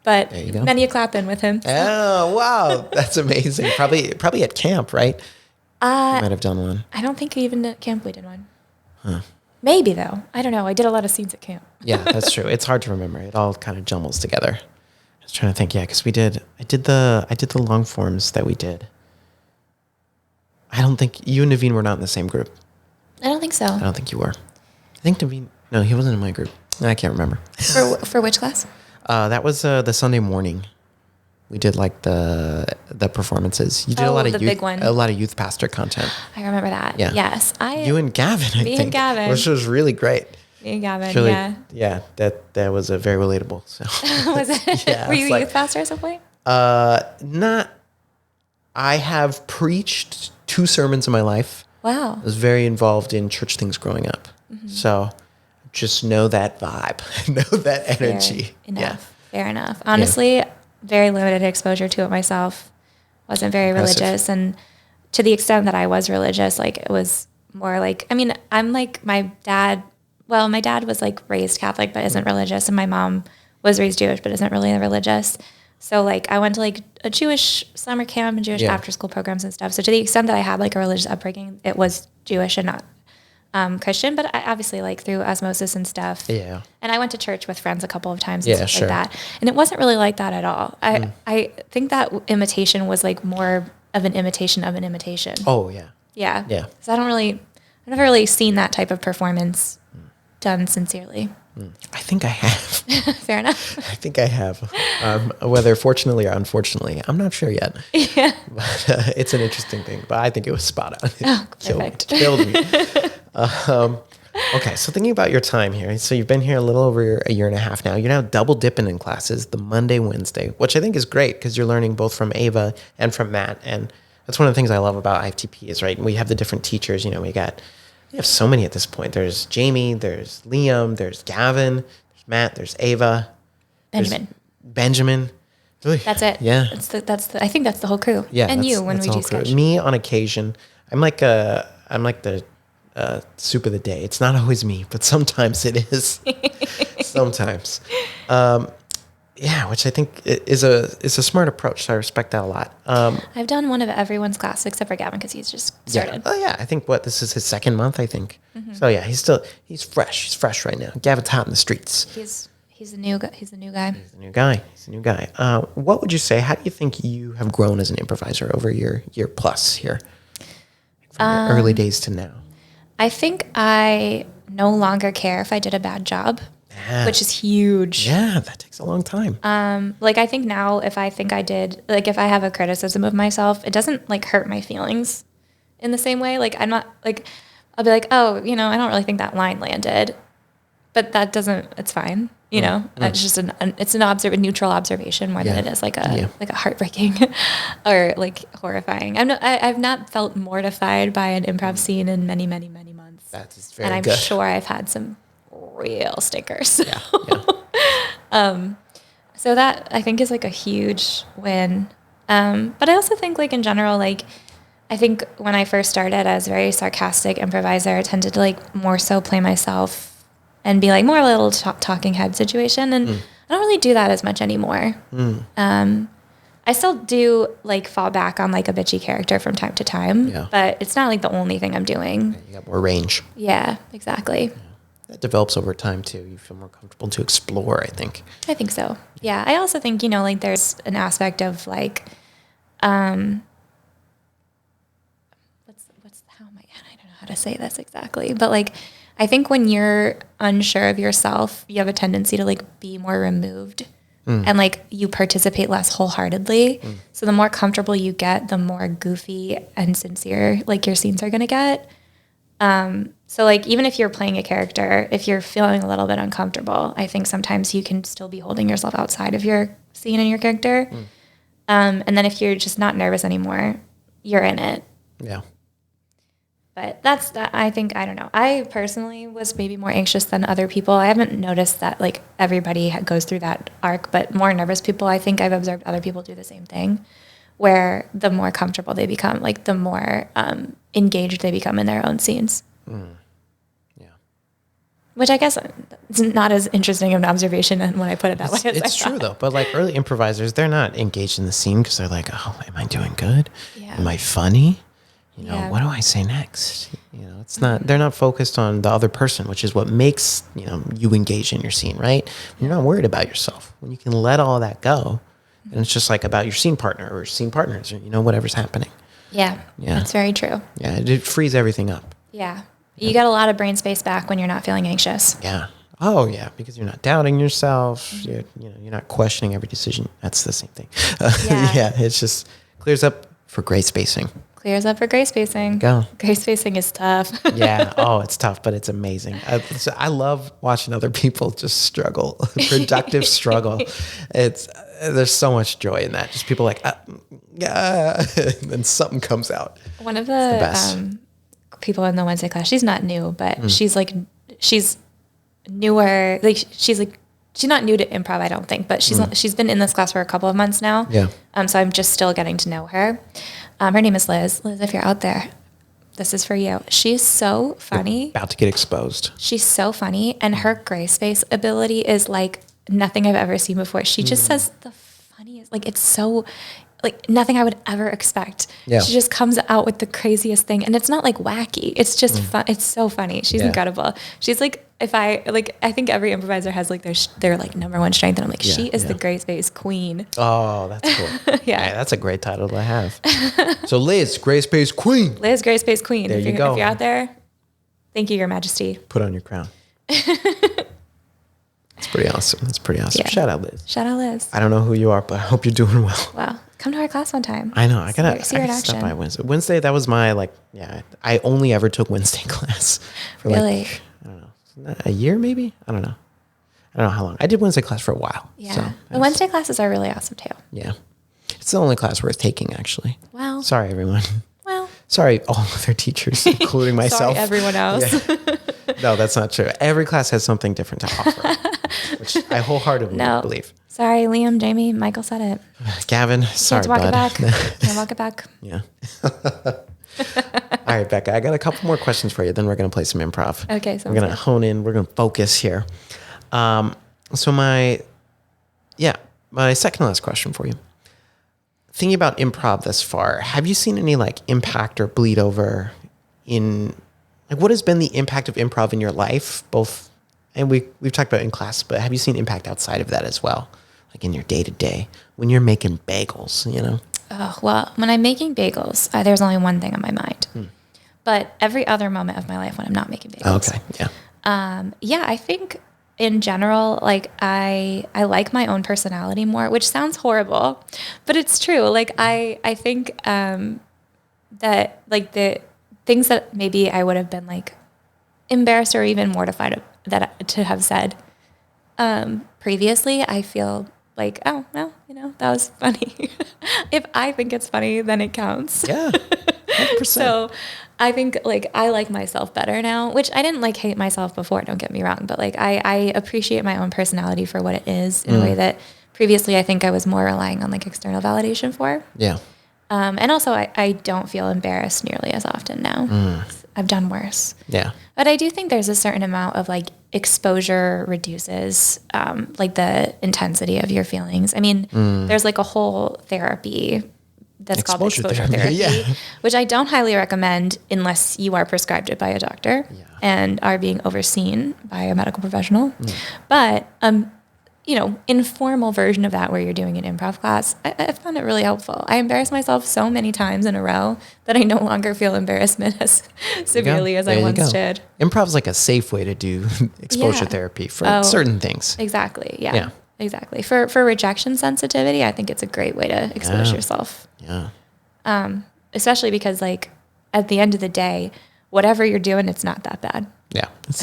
but many a clap-in with him. Oh wow, that's amazing. Probably at camp, right? You might have done one. I don't think even at camp we did one. Huh. Maybe though. I don't know. I did a lot of scenes at camp. Yeah, that's true. It's hard to remember. It all kind of jumbles together. I was trying to think. Yeah, because I did the long forms that we did. I don't think you and Naveen were not in the same group. I don't think so. I don't think you were. I think Naveen. No, he wasn't in my group. I can't remember. For which class? That was the Sunday morning. We did like the performances. You did a lot of big one. A lot of youth pastor content. I remember that. Yeah. Yes. You and Gavin, I think. Me and Gavin. Which was really great. Me and Gavin, really, yeah. Yeah, that was a very relatable. So. Was it? Yeah, Were you a youth pastor at some point? Not. I have preached 2 sermons in my life. Wow. I was very involved in church things growing up. Mm-hmm. So just know that vibe. Know that energy. Fair enough. Honestly, very limited exposure to it myself. Wasn't very religious. And to the extent that I was religious, like it was more like, I mean, I'm like my dad was like raised Catholic, but isn't religious. And my mom was raised Jewish, but isn't really religious. So like I went to like a Jewish summer camp and Jewish after school programs and stuff. So to the extent that I had like a religious upbringing, it was Jewish and not Christian, but I obviously like through osmosis and stuff. Yeah. And I went to church with friends a couple of times and stuff like that. And it wasn't really like that at all. I think that imitation was like more of an imitation of an imitation. Oh yeah. Yeah. Yeah. So I've never really seen that type of performance done sincerely. I think I have. Fair enough. I think I have. Whether fortunately or unfortunately, I'm not sure yet. Yeah. But it's an interesting thing. But I think it was spot on. Perfect. Killed me. Okay, so thinking about your time here. So you've been here a little over a year and a half now. You're now double dipping in classes, the Monday, Wednesday, which I think is great because you're learning both from Ava and from Matt. And that's one of the things I love about IFTP is, right, we have the different teachers. You know, we have so many at this point. There's Jamie, there's Liam, there's Gavin, there's Matt, there's Ava. Benjamin. That's it. Yeah. I think that's the whole crew. Yeah. And you when we do sketch. Me on occasion. I'm like the soup of the day. It's not always me, but sometimes it is. Sometimes. Which I think is a smart approach. So I respect that a lot. I've done one of everyone's class except for Gavin because he's just started. Oh yeah, I think this is his second month, I think. Mm-hmm. So yeah, he's fresh. He's fresh right now. Gavin's hot in the streets. He's a new guy. He's a new guy. What would you say? How do you think you have grown as an improviser over your year plus here, from your early days to now? I think I no longer care if I did a bad job. Yeah. Which is huge. Yeah, that takes a long time. Like I think now if I think I did, like if I have a criticism of myself, it doesn't like hurt my feelings in the same way. Like I'm not like, I'll be like, oh, I don't really think that line landed, but that doesn't, it's fine. You know, it's just it's a neutral observation more than it is like a heartbreaking or like horrifying. I've not felt mortified by an improv scene in many, many, many months. That's very and I'm good. sure I've had some real stinkers. Yeah. So that I think is like a huge win. But I also think like in general, like I think when I first started, I was a very sarcastic improviser. I tended to like more so play myself and be like more a little talking head situation. And I don't really do that as much anymore. I still do like fall back on like a bitchy character from time to time, but it's not like the only thing I'm doing. Yeah, you got more range. Yeah, exactly. Yeah. That develops over time too. You feel more comfortable to explore, I think. I think so. Yeah. I also think, like there's an aspect of like, I don't know how to say this exactly, but like, I think when you're unsure of yourself, you have a tendency to like be more removed and like you participate less wholeheartedly. So the more comfortable you get, the more goofy and sincere like your scenes are going to get. So like, even if you're playing a character, if you're feeling a little bit uncomfortable, I think sometimes you can still be holding yourself outside of your scene and your character. And then if you're just not nervous anymore, you're in it. Yeah. But I think, I don't know. I personally was maybe more anxious than other people. I haven't noticed that like everybody goes through that arc, but more nervous people, I think I've observed other people do the same thing, where the more comfortable they become, like the more engaged they become in their own scenes. Yeah. Which I guess it's not as interesting of an observation when I put it that way. It's true though. But like early improvisers, they're not engaged in the scene because they're like, oh, am I doing good? Yeah. Am I funny? What do I say next? It's not, they're not focused on the other person, which is what makes, you engage in your scene, right? You're not worried about yourself. When you can let all that go, and it's just like about your scene partner or scene partners or, whatever's happening. Yeah. That's very true. Yeah. It frees everything up. Yeah. You get a lot of brain space back when you're not feeling anxious. Yeah. Oh yeah. Because you're not doubting yourself. You're not questioning every decision. That's the same thing. Yeah. It's just clears up for gray spacing. Clears up for gray spacing. Go. Gray spacing is tough. Yeah. Oh, it's tough, but it's amazing. I love watching other people just struggle, productive struggle. There's so much joy in that. Just people like, and then something comes out. One of the people in the Wednesday class, she's not new, but she's newer. Like she's not new to improv, I don't think, but she's been in this class for a couple of months now. Yeah. So I'm just still getting to know her. Her name is Liz. Liz, if you're out there, this is for you. She's so funny. You're about to get exposed. She's so funny, and her gray space ability is like nothing I've ever seen before. She just says the funniest, like it's so like nothing I would ever expect. Yeah. She just comes out with the craziest thing, and it's not like wacky. It's just fun. It's so funny. She's incredible. She's like, I think every improviser has like their like number one strength, and I'm like, she is the gray space queen. Oh, that's cool. Yeah. Hey, that's a great title to have. So Liz, gray space queen. Liz, gray space queen. There you go. If you're out there, thank you, Your Majesty. Put on your crown. That's pretty awesome. Yeah. Shout out, Liz. Shout out, Liz. I don't know who you are, but I hope you're doing well. Wow. Come to our class one time. I know. I gotta stop by Wednesday. Wednesday, that was my I only ever took Wednesday class for really? I don't know, a year maybe? I don't know how long. I did Wednesday class for a while. Yeah. So the Wednesday classes are really awesome too. Yeah. It's the only class worth taking, actually. Well. Sorry, everyone. Well. Sorry, all other teachers, including myself. Sorry, everyone else. Yeah. No, that's not true. Every class has something different to offer, which I wholeheartedly believe. Sorry, Liam, Jamie, Michael said it. Gavin, sorry, bud. Can't walk it back. Yeah. All right, Becca, I got a couple more questions for you. Then we're going to play some improv. Okay. We're going to hone in. We're going to focus here. So my second to last question for you. Thinking about improv thus far, have you seen any like impact or bleed over in like what has been the impact of improv in your life? Both, and we've talked about in class, but have you seen impact outside of that as well? Like in your day to day when you're making bagels, Oh, well, when I'm making bagels, there's only one thing on my mind. But every other moment of my life when I'm not making bagels. Okay. Yeah. I think in general, like I like my own personality more, which sounds horrible, but it's true. Like I think that like the things that maybe I would have been like embarrassed or even mortified to have said Previously, I feel like, oh, well, that was funny. If I think it's funny, then it counts. Yeah. 100%. So I think like I like myself better now, which I didn't like hate myself before, don't get me wrong, but like I appreciate my own personality for what it is in a way that previously I think I was more relying on like external validation for. Yeah. And also I don't feel embarrassed nearly as often now. I've done worse. Yeah. But I do think there's a certain amount of like exposure reduces like the intensity of your feelings. I mean, there's like a whole therapy that's called exposure therapy, yeah. which I don't highly recommend unless you are prescribed it by a doctor and are being overseen by a medical professional. But informal version of that where you're doing an improv class, I found it really helpful. I embarrassed myself so many times in a row that I no longer feel embarrassment as severely as I once did. Improv's like a safe way to do exposure therapy for certain things. Exactly. Yeah. Exactly. For rejection sensitivity, I think it's a great way to expose yourself. Yeah. Especially because like at the end of the day, whatever you're doing, it's not that bad. Yeah. It's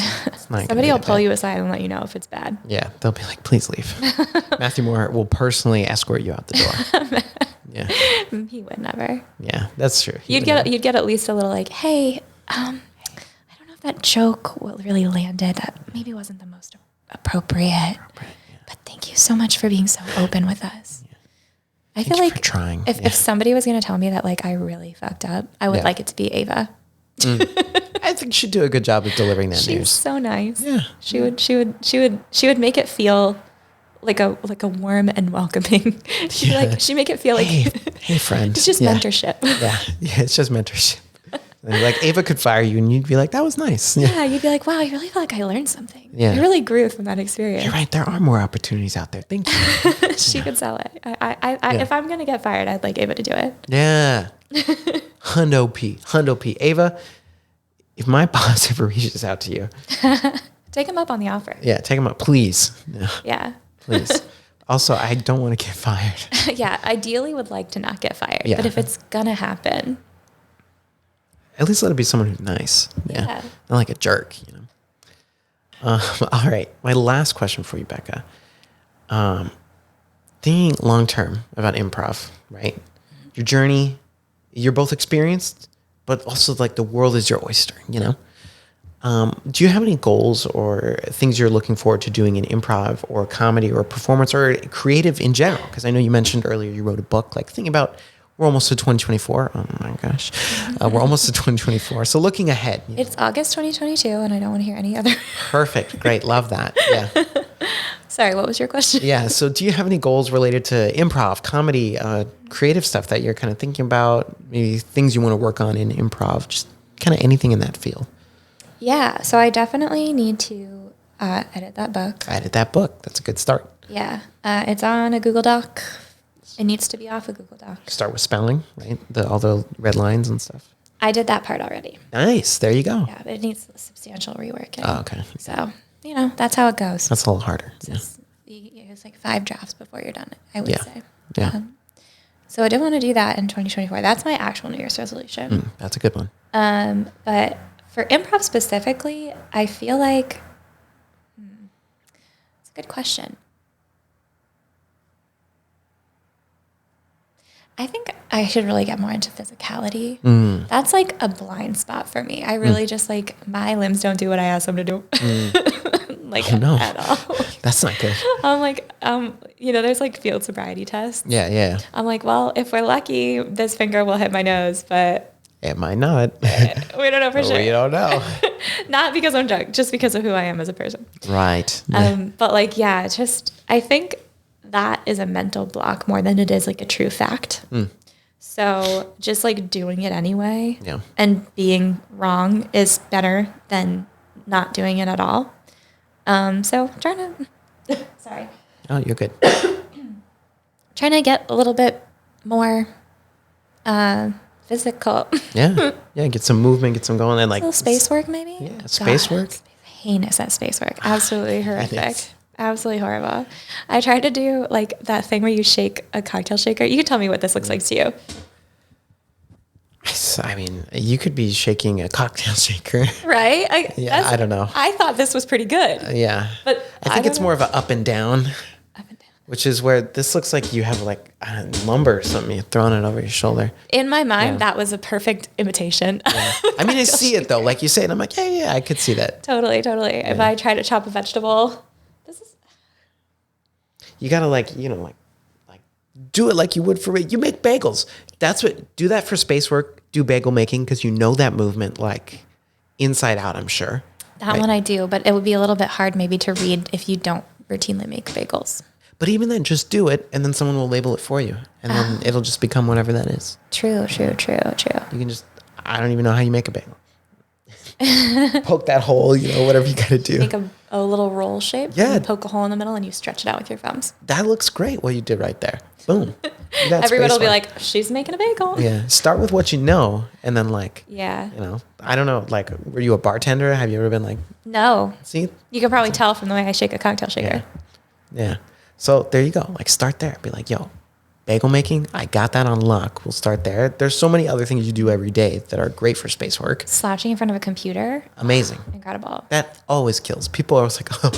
not Somebody will pull you aside and let you know if it's bad. Yeah. They'll be like, please leave. Matthew Moore will personally escort you out the door. Yeah. He would never. Yeah, that's true. You'd get at least a little like, hey, I don't know if that joke really landed. That maybe wasn't the most appropriate. But thank you so much for being so open with us. Yeah. I feel like trying. If somebody was going to tell me that like I really fucked up, I would like it to be Ava. I think she'd do a good job of delivering that news. She's so nice. Yeah. She would make it feel like a warm and welcoming. She'd make it feel like hey friend. It's just mentorship. Yeah, it's just mentorship. Like Ava could fire you and you'd be like, that was nice. Yeah, you'd be like, wow, I really feel like I learned something. Yeah. I really grew from that experience. You're right. There are more opportunities out there. Thank you. She could sell it. If I'm going to get fired, I'd like Ava to do it. Yeah. Hundo P. Ava, if my boss ever reaches out to you. Take him up on the offer. Yeah, take him up. Please. Yeah. Please. Also, I don't want to get fired. Yeah, ideally would like to not get fired. Yeah. But if it's going to happen. At least let it be someone who's nice. Yeah. Not like a jerk, All right. My last question for you, Becca. Thinking long term about improv, right? Your journey, you're both experienced, but also like the world is your oyster, Do you have any goals or things you're looking forward to doing in improv or comedy or performance or creative in general? Because I know you mentioned earlier you wrote a book. Like thinking about, we're almost to 2024. Oh my gosh. We're almost to 2024. So looking ahead. It's August 2022 and I don't want to hear any other. Perfect. Great. Love that. Yeah. Sorry, what was your question? Yeah. So do you have any goals related to improv, comedy, creative stuff that you're kind of thinking about? Maybe things you want to work on in improv, just kind of anything in that field? Yeah. So I definitely need to edit that book. Edit that book. That's a good start. Yeah. It's on a Google Doc. It needs to be off a Google Doc. Start with spelling, right? All the red lines and stuff. I did that part already. Nice. There you go. Yeah, but it needs substantial reworking. Oh, okay. So, that's how it goes. That's a little harder. It's like 5 drafts before you're done, I would say. Yeah. So I did want to do that in 2024. That's my actual New Year's resolution. That's a good one. But for improv specifically, I feel like it's a good question. I think I should really get more into physicality. That's like a blind spot for me. I really just like my limbs don't do what I ask them to do. At all. That's not good. I'm like, there's like field sobriety tests. Yeah. I'm like, well, if we're lucky, this finger will hit my nose, but it might not. We don't know for sure. We don't know. Not because I'm drunk, just because of who I am as a person. Right. But I think that is a mental block more than it is like a true fact. So just like doing it anyway and being wrong is better than not doing it at all. So trying to, sorry. Oh, you're good. Trying to get a little bit more physical. Yeah. Get some movement, get some going. And like a little space work maybe? Yeah, space work. Heinous at space work. Absolutely horrific. Absolutely horrible. I tried to do like that thing where you shake a cocktail shaker. You can tell me what this looks like to you. I mean, you could be shaking a cocktail shaker. Right? I don't know. I thought this was pretty good. Yeah. But I think it's more of a up and down, Up and down. which is where this looks like you have like lumber or something. You're throwing it over your shoulder. In my mind, Yeah. that was a perfect imitation. I mean, I see it though. Like you say it, I'm like, yeah, I could see that. Totally. If I try to chop a vegetable, this is You gotta like do it like you would for you make bagels. Do that for space work. Do bagel making because you know that movement like inside out. I'm sure. that one I do, but it would be a little bit hard maybe to read if you don't routinely make bagels. But even then, just do it, and then someone will label it for you, and then it'll just become whatever that is. True. You can just. I don't even know how you make a bagel. Poke that hole, whatever you got to do. Make a little roll shape. Yeah. And you poke a hole in the middle and you stretch it out with your thumbs. That looks great. What you did right there. Boom. Everybody will be like, she's making a bagel. Yeah. Start with what you know, and then Yeah. I don't know. Like, were you a bartender? Have you ever been like? No. See. You can probably tell from the way I shake a cocktail shaker. Yeah. So there you go. Like, start there. Be like, yo, bagel making, I got that on lock. We'll start there. There's so many other things you do every day that are great for space work. Slouching in front of a computer. Amazing. Incredible. That always kills. People are always like, oh,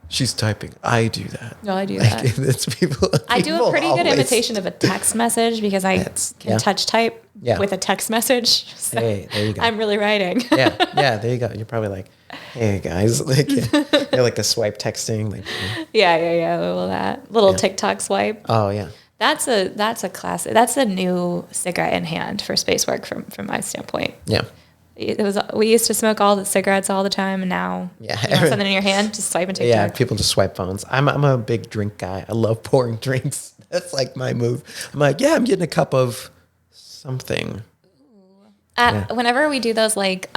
she's typing. I do that. No, I do Like, that. it's people. I do a pretty good always- imitation of a text message because I can touch type with a text message. So Hey, there you go. I'm really writing. yeah, there you go. You're probably like, hey guys, like you're like the swipe texting, like Yeah. Little TikTok swipe. oh yeah. That's a classic. That's a new cigarette in hand for space work from my standpoint. Yeah. We used to smoke all the cigarettes all the time, and now Yeah. you want something in your hand, just swipe and TikTok. Yeah, people just swipe phones. I'm a big drink guy. I love pouring drinks. That's like my move. I'm like, yeah, I'm getting a cup of something. Whenever we do those like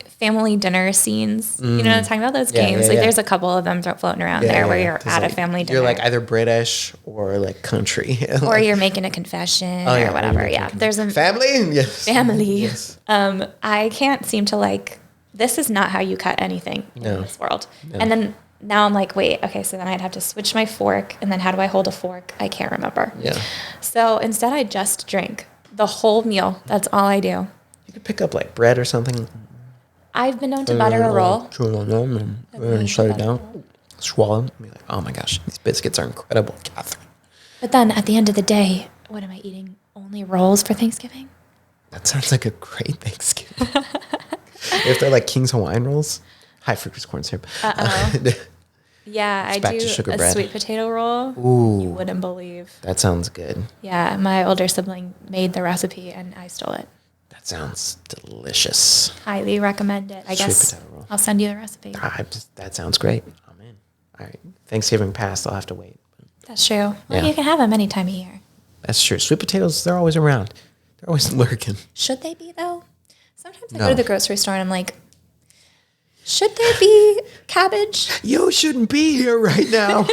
family dinner scenes, you know what I'm talking about? Those games. There's a couple of them floating around there where you're at a family dinner. You're like either British or like country. or you're making a confession or whatever. Yeah. There's a family. Yes. family. Yes. I can't seem to this is not how you cut anything in this world. No. And then now I'm like, wait, okay, so then I'd have to switch my fork, and then how do I hold a fork? I can't remember. Yeah. So instead I just drink the whole meal. That's all I do. You could pick up like bread or something. I've been known to butter a roll. And shut it down. Swallow. Be like, oh my gosh, these biscuits are incredible, Catherine. But then at the end of the day, what am I eating? Only rolls for Thanksgiving? That sounds like a great Thanksgiving. If they're like King's Hawaiian rolls, high fructose corn syrup. Yeah, I back do to sugar a bread. sweet potato roll. Ooh. You wouldn't believe. That sounds good. Yeah, my older sibling made the recipe and I stole it. That sounds delicious. Highly recommend it. I Sweet guess potato roll. I'll send you the recipe. That sounds great. I'm in. All right. Thanksgiving passed. I'll have to wait. That's true. Well, Yeah. you can have them any time of year. That's true. Sweet potatoes, they're always around. They're always lurking. Should they be, though? Sometimes I No. go to the grocery store and I'm like, should there be cabbage? You shouldn't be here right now.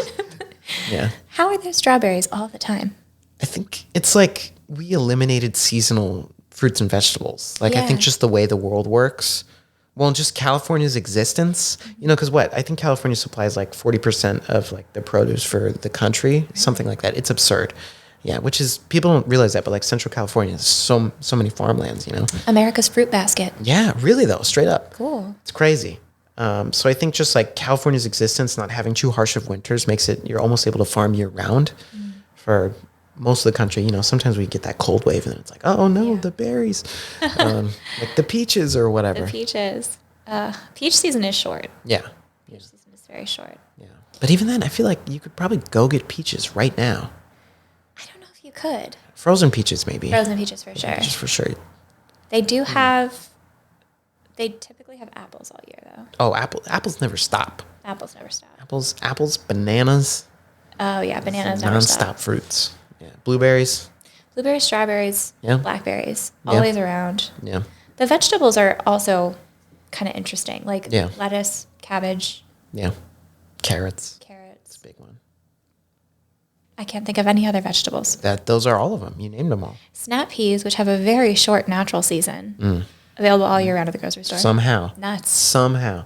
Yeah. How are there strawberries all the time? I think it's like we eliminated seasonal fruits and vegetables. Like, I Yeah. think just the way the world works. Well, just California's existence, because I think California supplies like 40% of like the produce for the country, something like that. It's absurd. Yeah, which is, people don't realize that, but like Central California has so many farmlands, America's fruit basket. Yeah, really though, straight up. Cool. It's crazy. So I think just like California's existence, not having too harsh of winters, makes it, you're almost able to farm year round for most of the country. Sometimes we get that cold wave and then it's like, oh no, the berries, like the peaches or whatever. The peaches. Peach season is short. Yeah. Peach season is very short. Yeah. But even then, I feel like you could probably go get peaches right now. I don't know if you could. Frozen peaches, maybe. Frozen peaches for sure. Peaches for sure. They do have, they typically have apples all year though. Oh, apples never stop. Apples never stop. Apples, bananas. Oh yeah, bananas never Non-stop stop. fruits. Yeah. Blueberries. Blueberries, strawberries, Yeah. blackberries, Yeah. always around. Yeah. The vegetables are also kind of interesting, like Yeah. lettuce, cabbage, Yeah. Carrots. carrots. Big one. I can't think of any other vegetables. Those are all of them. You named them all. Snap peas, which have a very short natural season, available all year round at the grocery store. Somehow. Nuts. Somehow.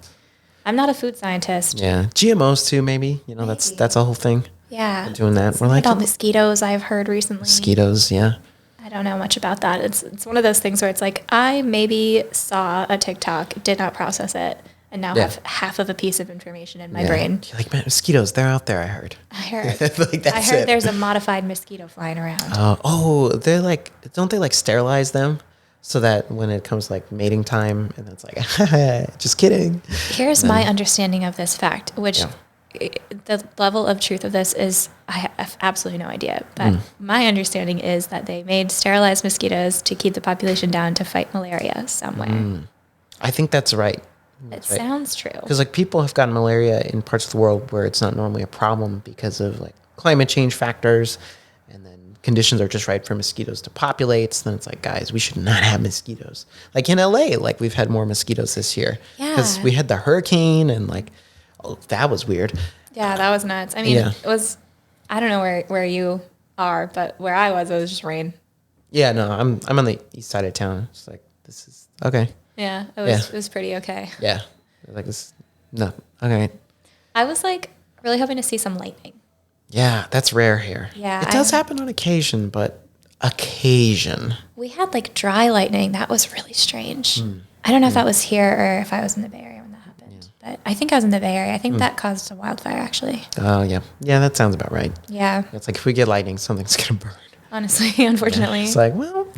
I'm not a food scientist. Yeah. GMOs too, maybe. That's a whole thing. Yeah. Doing that. We're like About mosquitoes, I've heard recently. mosquitoes. Yeah. I I don't know much about that. It's one of those things where it's like I maybe saw a TikTok, did not process it, and now have half of a piece of information in my brain. You're like, man, mosquitoes, they're out there, I heard. I heard. Like, that's I heard it. there's a modified mosquito flying around. They're like, don't they like sterilize them so that when it comes like mating time and it's like, just kidding. Here's my understanding of this fact, which the level of truth of this is I have absolutely no idea. But my understanding is that they made sterilized mosquitoes to keep the population down to fight malaria somewhere. I think that's right. It sounds true. Because like people have gotten malaria in parts of the world where it's not normally a problem because of like climate change factors, and then conditions are just right for mosquitoes to populate. So then it's like, guys, we should not have mosquitoes. Like in LA, like we've had more mosquitoes this year because we had the hurricane and like, that was weird. Yeah, that was nuts. I mean, it was. I don't know where you are, but where I was, it was just rain. Yeah, no, I'm on the east side of town. It's like this is okay. Yeah, it was pretty okay. Yeah, like this. No, okay. I was like really hoping to see some lightning. Yeah, that's rare here. Yeah, it does happen on occasion, but occasion. We had like dry lightning. That was really strange. I don't know if that was here or if I was in the Bay Area when that happened. But I think I was in the Bay Area. I think that caused a wildfire actually. Oh yeah, that sounds about right. Yeah, it's like if we get lightning, something's gonna burn. Honestly, unfortunately, it's like well.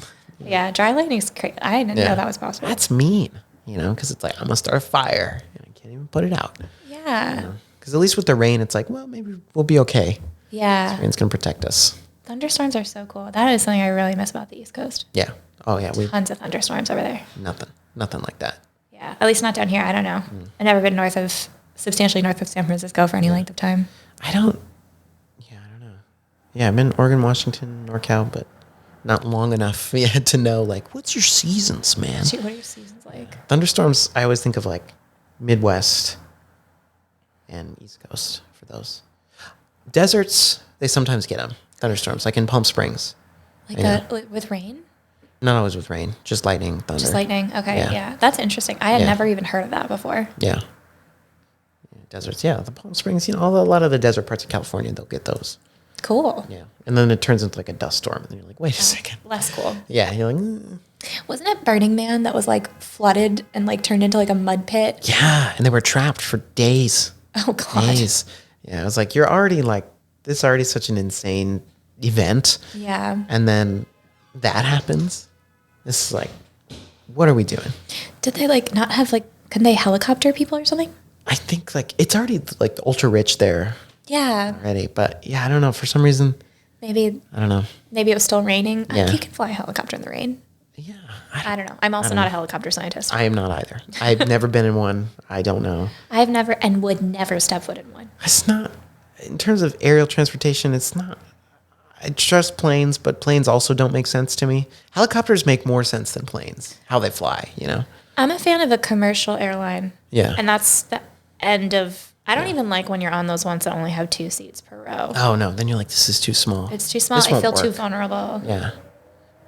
Yeah, dry lightning's crazy. I didn't know that was possible. That's mean, because it's like I'm gonna start a fire and I can't even put it out. Yeah. Because at least with the rain, it's like, well, maybe we'll be okay. Yeah. The rain's gonna protect us. Thunderstorms are so cool. That is something I really miss about the East Coast. Yeah. Oh yeah. Tons of thunderstorms over there. Nothing like that. Yeah. At least not down here. I don't know. I've never been substantially north of San Francisco for any length of time. I don't know. Yeah, I've been in Oregon, Washington, NorCal, but not long enough yet to know, like, what's your seasons, man? What are your seasons like? Thunderstorms, I always think of, like, Midwest and East Coast for those. Deserts, they sometimes get them. Thunderstorms, like in Palm Springs. Like with rain? Not always with rain, just lightning, thunder. Just lightning, okay, yeah. That's interesting. I had never even heard of that before. Yeah. Deserts, the Palm Springs, a lot of the desert parts of California, they'll get those. Cool. Yeah. And then it turns into like a dust storm. And then you're like, wait a second. Less cool. Yeah. You're like, Wasn't it Burning Man that was like flooded and like turned into like a mud pit? Yeah. And they were trapped for days. Oh, God. Days. Yeah. I was like, you're already like, this is already such an insane event. Yeah. And then that happens. This is like, what are we doing? Did they like not have like, couldn't they helicopter people or something? I think like, it's already like ultra rich there. Yeah. Already. But yeah, I don't know. For some reason. Maybe. I don't know. Maybe it was still raining. Yeah. You can fly a helicopter in the rain. Yeah. I don't know. I'm also not a helicopter scientist. I am not either. I've never been in one. I don't know. I've never and would never step foot in one. It's not, in terms of aerial transportation, it's not. I trust planes, but planes also don't make sense to me. Helicopters make more sense than planes, how they fly, I'm a fan of a commercial airline. Yeah. And that's the end of... I don't even like when you're on those ones that only have 2 seats per row. Oh, no. Then you're like, this is too small. It's too small. I feel too vulnerable. Yeah.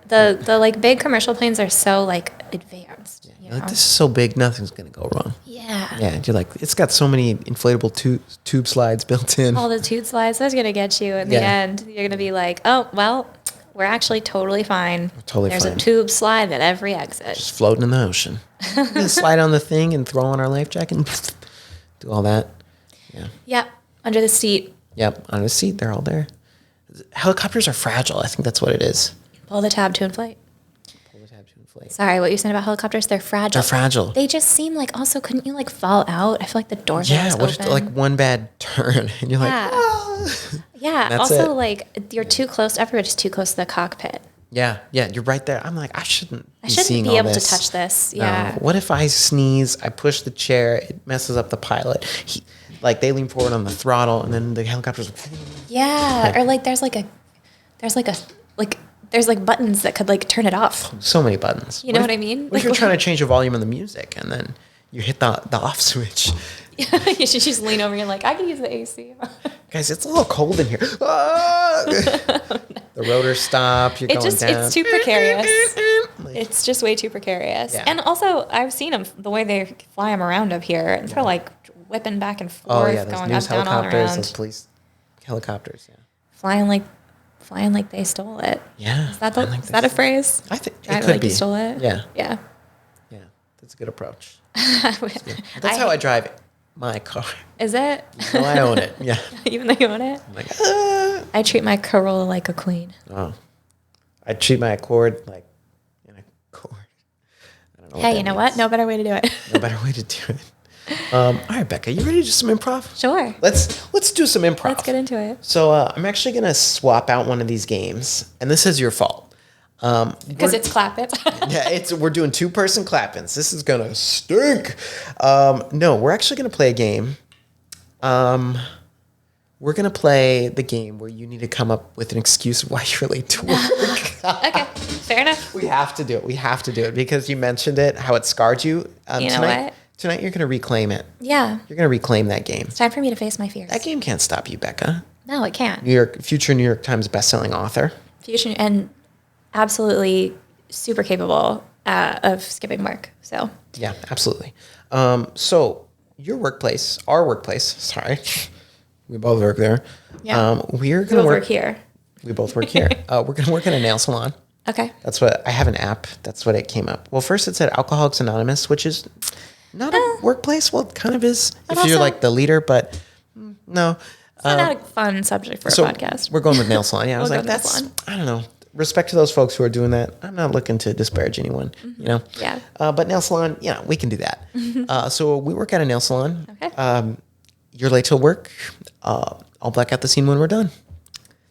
The like big commercial planes are so like advanced. You're like, this is so big, nothing's going to go wrong. Yeah. Yeah. You're like, it's got so many inflatable tube slides built in. All the tube slides, that's going to get you in the end. You're going to be like, oh, well, we're actually totally fine. There's a tube slide at every exit. Just floating in the ocean. Just slide on the thing and throw on our life jacket and do all that. Yeah. Yep. Under the seat. Yep. On the seat. They're all there. Helicopters are fragile. I think that's what it is. Pull the tab to inflate. Pull the tab to inflate. Sorry, what you said about helicopters? They're fragile. They're fragile. They just seem like, also, couldn't you like fall out? I feel like the doors are open. If like one bad turn and you're like, ah. Yeah. Also, like you're too close. Everybody's too close to the cockpit. Yeah. You're right there. I'm like, I shouldn't be able to touch this. Yeah. What if I sneeze? I push the chair. It messes up the pilot. They lean forward on the throttle, and then the helicopter's. Yeah. Or like there's buttons that could like turn it off. So many buttons. You know what I mean? What if you're trying to change the volume of the music, and then you hit the off switch? You should just lean over and you're like, I can use the AC. Guys, it's a little cold in here. Ah! The rotors stop. You're going down. It's too precarious. It's just way too precarious. Yeah. And also, I've seen them, the way they fly them around up here. And they're like whipping back and forth, those going news up, down, all around. Those police helicopters, Flying like flying like they stole it. Yeah. Is that a phrase? I think Drive it could like be. you stole it? Yeah. Yeah. Yeah. That's a good approach. That's That's how I drive my car. Is it? No, I own it. Yeah. Even though you own it? I'm like, I treat my Corolla like a queen. oh. I treat my Accord like an Accord. I don't know Hey, you know what? means. No better way to do it. No better way to do it. All right, Becca, you ready to do some improv? Sure. Let's do some improv. Let's get into it. So I'm actually gonna swap out one of these games, and this is your fault. Because it's clap it. Yeah, we're doing 2-person clap-ins. This is gonna stink. No, we're actually gonna play a game. We're gonna play the game where you need to come up with an excuse of why you're late to work. Okay, fair enough. We have to do it. We have to do it because you mentioned it, how it scarred you. You know tonight, what? Tonight you're gonna reclaim it. Yeah. You're gonna reclaim that game. It's time for me to face my fears. That game can't stop you, Becca. No, it can't. Future New York Times bestselling author. Fusion and absolutely super capable of skipping work. So Yeah, absolutely. So our workplace, sorry, we both work there. Yeah. We're we gonna both work work here. We both work here. We're gonna work in a nail salon. Okay. That's what I have an app. That's what it came up. Well, first it said Alcoholics Anonymous, which is not a workplace. Well, it kind of is But if you're also- like the leader, but no. It's not a fun subject for a podcast. We're going with nail salon. Yeah, I was We'll like, go with nail that's salon. I don't know. Respect to those folks who are doing that. I'm not looking to disparage anyone. You know. Yeah. But nail salon, yeah, we can do that. So we work at a nail salon. Okay. You're late to work. I'll black out the scene when we're done.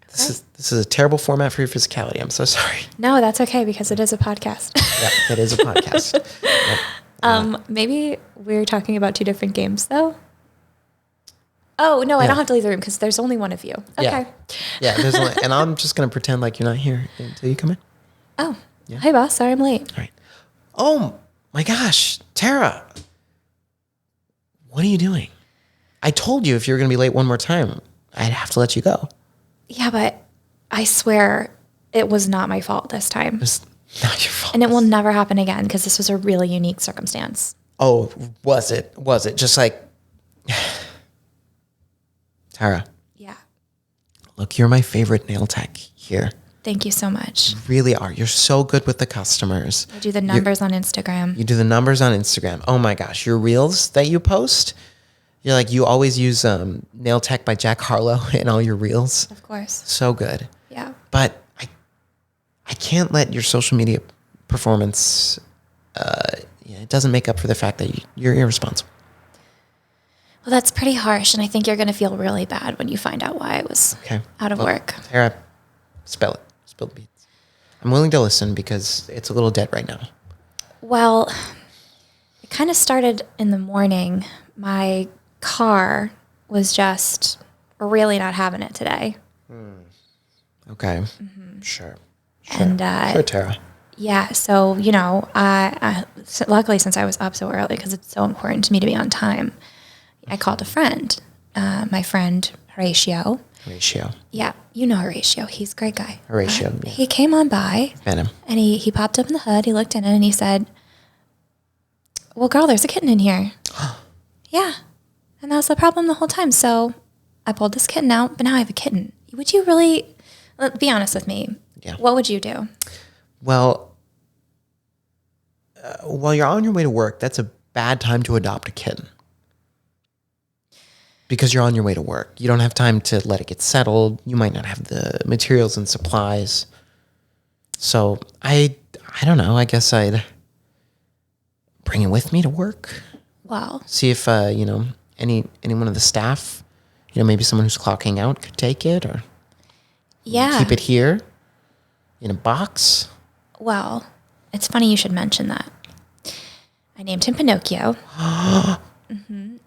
This is a terrible format for your physicality. I'm so sorry. No, that's okay because it is a podcast. Yeah, it is a podcast. Yep. Maybe we're talking about 2 different games though. Oh, no, I don't have to leave the room because there's only one of you. Okay. Yeah, there's only, and I'm just going to pretend like you're not here until you come in. Oh, hey boss, sorry I'm late. All right. Oh my gosh, Tara. What are you doing? I told you if you were going to be late one more time, I'd have to let you go. Yeah, but I swear it was not my fault this time. It's not your fault. And it will never happen again because this was a really unique circumstance. Oh, was it? Was it? Just like, Tara, Yeah. look, you're my favorite nail tech here. Thank you so much. You really are. You're so good with the customers. I do the numbers on Instagram. You do the numbers on Instagram. Oh my gosh, your reels that you post, you're like, you always use Nail Tech by Jack Harlow in all your reels. Of course. So good. Yeah. But I can't let your social media performance, it doesn't make up for the fact that you're irresponsible. Well, that's pretty harsh, and I think you're going to feel really bad when you find out why I was out of work. Tara, spill the beans. I'm willing to listen because it's a little dead right now. Well, it kind of started in the morning. My car was just really not having it today. Okay. Sure. And Sure, Tara. yeah, so, luckily since I was up so early, because it's so important to me to be on time, I called a friend, my friend Horatio. Horatio. Yeah, you know Horatio. He's a great guy. Horatio. Yeah. He came on by. Met him. And he popped up in the hood. He looked in it and he said, well, girl, there's a kitten in here. Yeah. And that was the problem the whole time. So I pulled this kitten out, but now I have a kitten. Would you really, be honest with me. Yeah. What would you do? Well, while you're on your way to work, that's a bad time to adopt a kitten. Because you're on your way to work. You don't have time to let it get settled. You might not have the materials and supplies. So I don't know. I guess I'd bring it with me to work. Well, See if, anyone of the staff, maybe someone who's clocking out could take it or yeah. keep it here in a box. Well, it's funny you should mention that. I named him Pinocchio.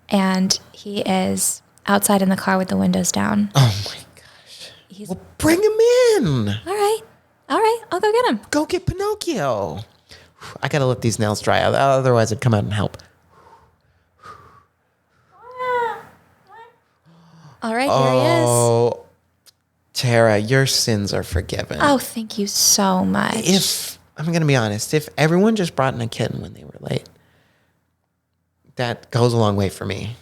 And he is outside in the car with the windows down. Oh my gosh. Well, bring him in. All right, I'll go get him. Go get Pinocchio. I gotta let these nails dry out. Otherwise, I'd come out and help. All right, here he is. Oh, Tara, your sins are forgiven. Oh, thank you so much. If I'm gonna be honest, if everyone just brought in a kitten when they were late, that goes a long way for me.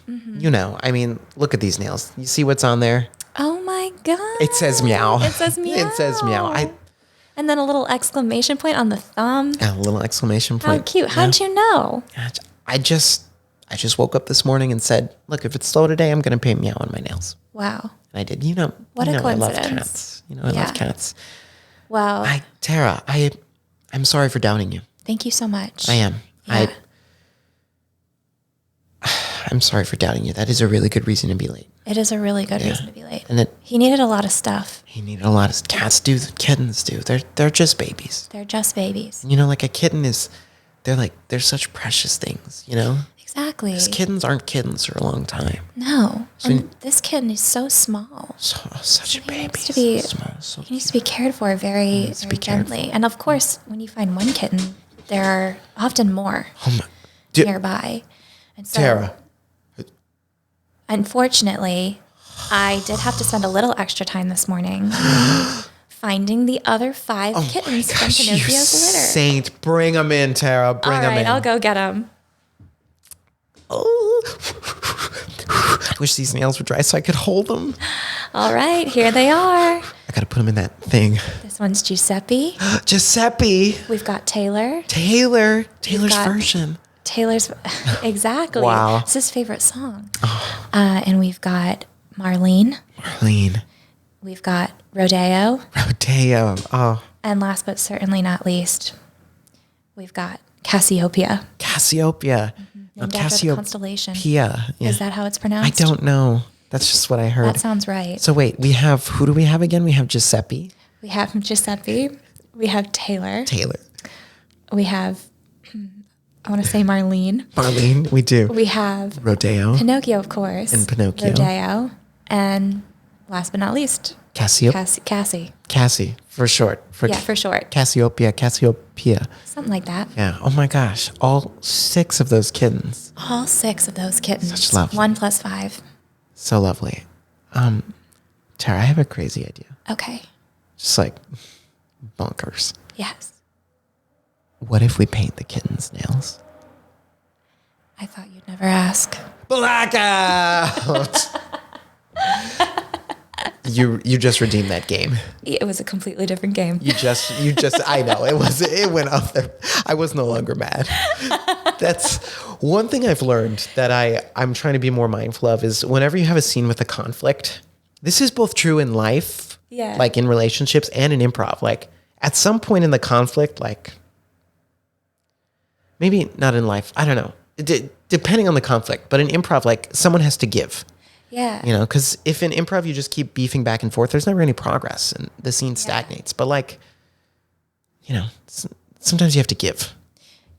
I mean, look at these nails. You see what's on there? Oh my God. It says meow. It says meow. It says meow. And then a little exclamation point on the thumb. A little exclamation How point. cute. How'd you know? I just woke up this morning and said, look, if it's slow today, I'm going to paint meow on my nails. Wow. And I did. What a I love coincidence. cats. I love cats. Well, Tara, I'm sorry for doubting you. thank you so much. I am. Yeah. I'm sorry for doubting you. That is a really good reason to be late. It is a really good reason to be late. And he needed a lot of stuff. he needed a lot of cats do, kittens do. They're just babies. They're just babies. Like a kitten they're such precious things, Exactly. Because kittens aren't kittens for a long time. No. And this kitten is so small. Such a baby. He So needs to be cared for very, very gently. And of course, when you find one kitten, there are often more nearby. And so, Tara. Unfortunately, I did have to spend a little extra time this morning finding the other 5 kittens from Pinocchio's you litter. saint. Bring them in, Tara. Bring them in. All right, I'll go get them. Oh. I wish these nails were dry so I could hold them. All right, here they are. I got to put them in that thing. This one's Giuseppe. Giuseppe. We've got Taylor's Taylor's version. exactly. Wow. It's his favorite song. And we've got Marlene. We've got Rodeo. Oh. And last but certainly not least, we've got Cassiopeia. Named after the constellation. Yeah. Is that how it's pronounced? I don't know. That's just what I heard. That sounds right. So wait, who do we have again? We have Giuseppe. We have Giuseppe. We have Taylor. We have, I want to say Marlene. We do. We have Rodeo. Pinocchio, of course. And Pinocchio. Rodeo. And last but not least, Cassie. Cassie, for short. For short. Cassiopeia. Something like that. Yeah. Oh my gosh. All 6 of those kittens. All 6 of those kittens. Such love. 1 + 5. So lovely. Tara, I have a crazy idea. Okay. Just like bonkers. Yes. What if we paint the kittens' nails? I thought you'd never ask. Blackout! You just redeemed that game. It was a completely different game. You just I know. It went up there. I was no longer mad. That's one thing I've learned that I'm trying to be more mindful of is whenever you have a scene with a conflict, this is both true in life, like in relationships and in improv. Like at some point in the conflict, like maybe not in life, I don't know, depending on the conflict, but in improv, like someone has to give. Yeah. Because if in improv you just keep beefing back and forth, there's never any progress and the scene stagnates. But like, sometimes you have to give.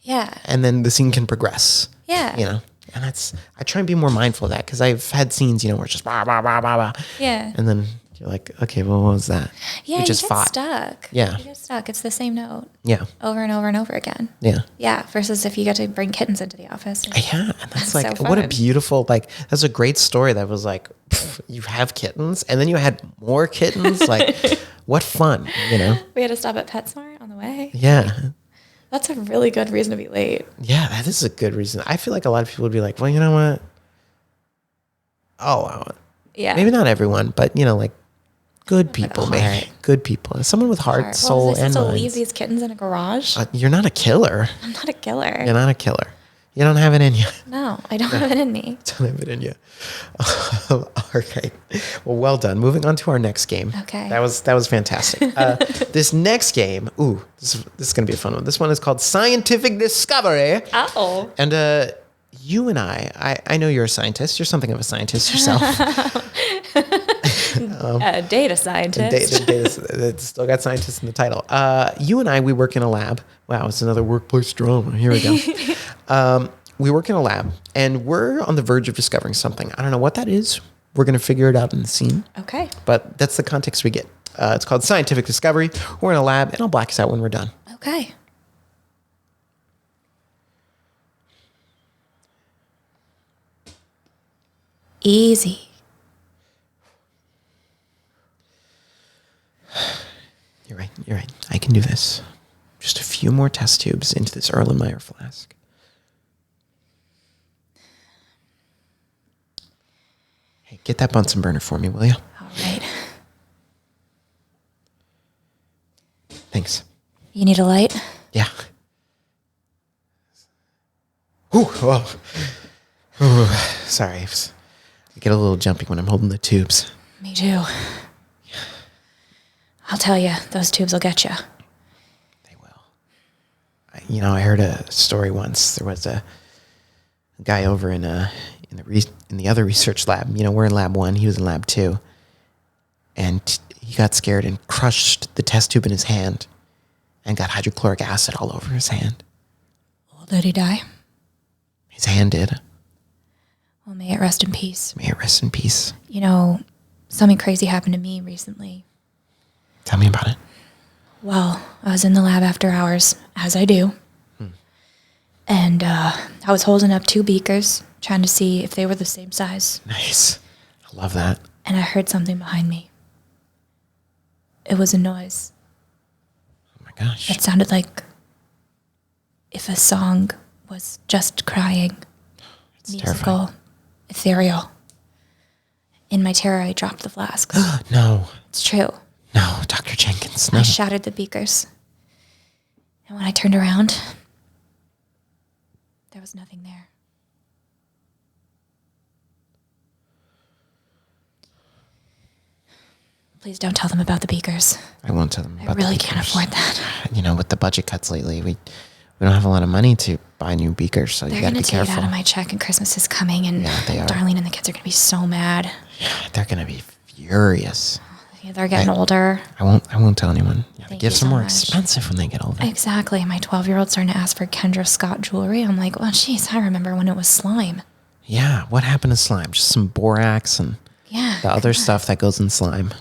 Yeah. And then the scene can progress. Yeah. And I try and be more mindful of that because I've had scenes, where it's just blah, blah, blah, blah, blah. Yeah. And then you're like, okay, well, what was that? Yeah, you just get fought. Stuck. Yeah. You get stuck. It's the same note. Yeah. Over and over and over again. Yeah. Yeah. Versus if you get to bring kittens into the office. Yeah. And that's like, so what a fun. beautiful, that's a great story that was like, you have kittens and then you had more kittens. Like, what fun, We had to stop at PetSmart on the way. Yeah. That's a really good reason to be late. Yeah, that is a good reason. I feel like a lot of people would be like, well, you know what? Oh, Yeah. maybe not everyone, but like good people, maybe. Good people. Someone with heart, soul, well, and to mind. leave these kittens in a garage? You're not a killer. I'm not a killer. You're not a killer. You don't have it in you. No, I don't have it in me. Don't have it in you. Okay. Well done. Moving on to our next game. Okay. That was fantastic. This next game, this is going to be a fun one. This one is called Scientific Discovery. Oh. And you and I know you're a scientist. You're something of a scientist yourself. A data scientist. It's still got scientist in the title. You and I, we work in a lab. Wow, it's another workplace drama. Here we go. We work in a lab, and we're on the verge of discovering something. I don't know what that is. We're going to figure it out in the scene. Okay. But that's the context we get. It's called Scientific Discovery. We're in a lab, and I'll black us out when we're done. Okay. Easy. You're right. I can do this. Just a few more test tubes into this Erlenmeyer flask. Hey, get that Bunsen burner for me, will you? All right. Thanks. You need a light? Yeah. Ooh, whoa. Ooh, sorry. I get a little jumpy when I'm holding the tubes. Me too. I'll tell you, those tubes will get you. They will. I heard a story once. There was a guy over in the other research lab. We're in lab 1. He was in lab 2. And he got scared and crushed the test tube in his hand and got hydrochloric acid all over his hand. Well, did he die? His hand did. Well, may it rest in peace. May it rest in peace. Something crazy happened to me recently. Tell me about it. Well, I was in the lab after hours, as I do. And I was holding up 2 beakers, trying to see if they were the same size. Nice. I love that. And I heard something behind me. It was a noise. Oh my gosh. It sounded like if a song was just crying. It's musical, terrifying. ethereal. In my terror, I dropped the flasks. No. It's true. No, Dr. Jenkins, no. I shattered the beakers. And when I turned around, there was nothing there. Please don't tell them about the beakers. I won't tell them about I really the can't beakers. afford that. With the budget cuts lately, we don't have a lot of money to buy new beakers, so They're you gotta going be to take it careful. out of my check, and Christmas is coming, and Yeah, they are. Darlene and the kids are going to be so mad. Yeah, they're gonna be furious. Yeah, they're getting older. I won't tell anyone. Yeah, the Thank gifts you are so more much. expensive when they get older. Exactly. My 12-year-old's starting to ask for Kendra Scott jewelry. I'm like, well, geez, I remember when it was slime. Yeah, what happened to slime? Just some borax and Yeah. the other stuff that goes in slime.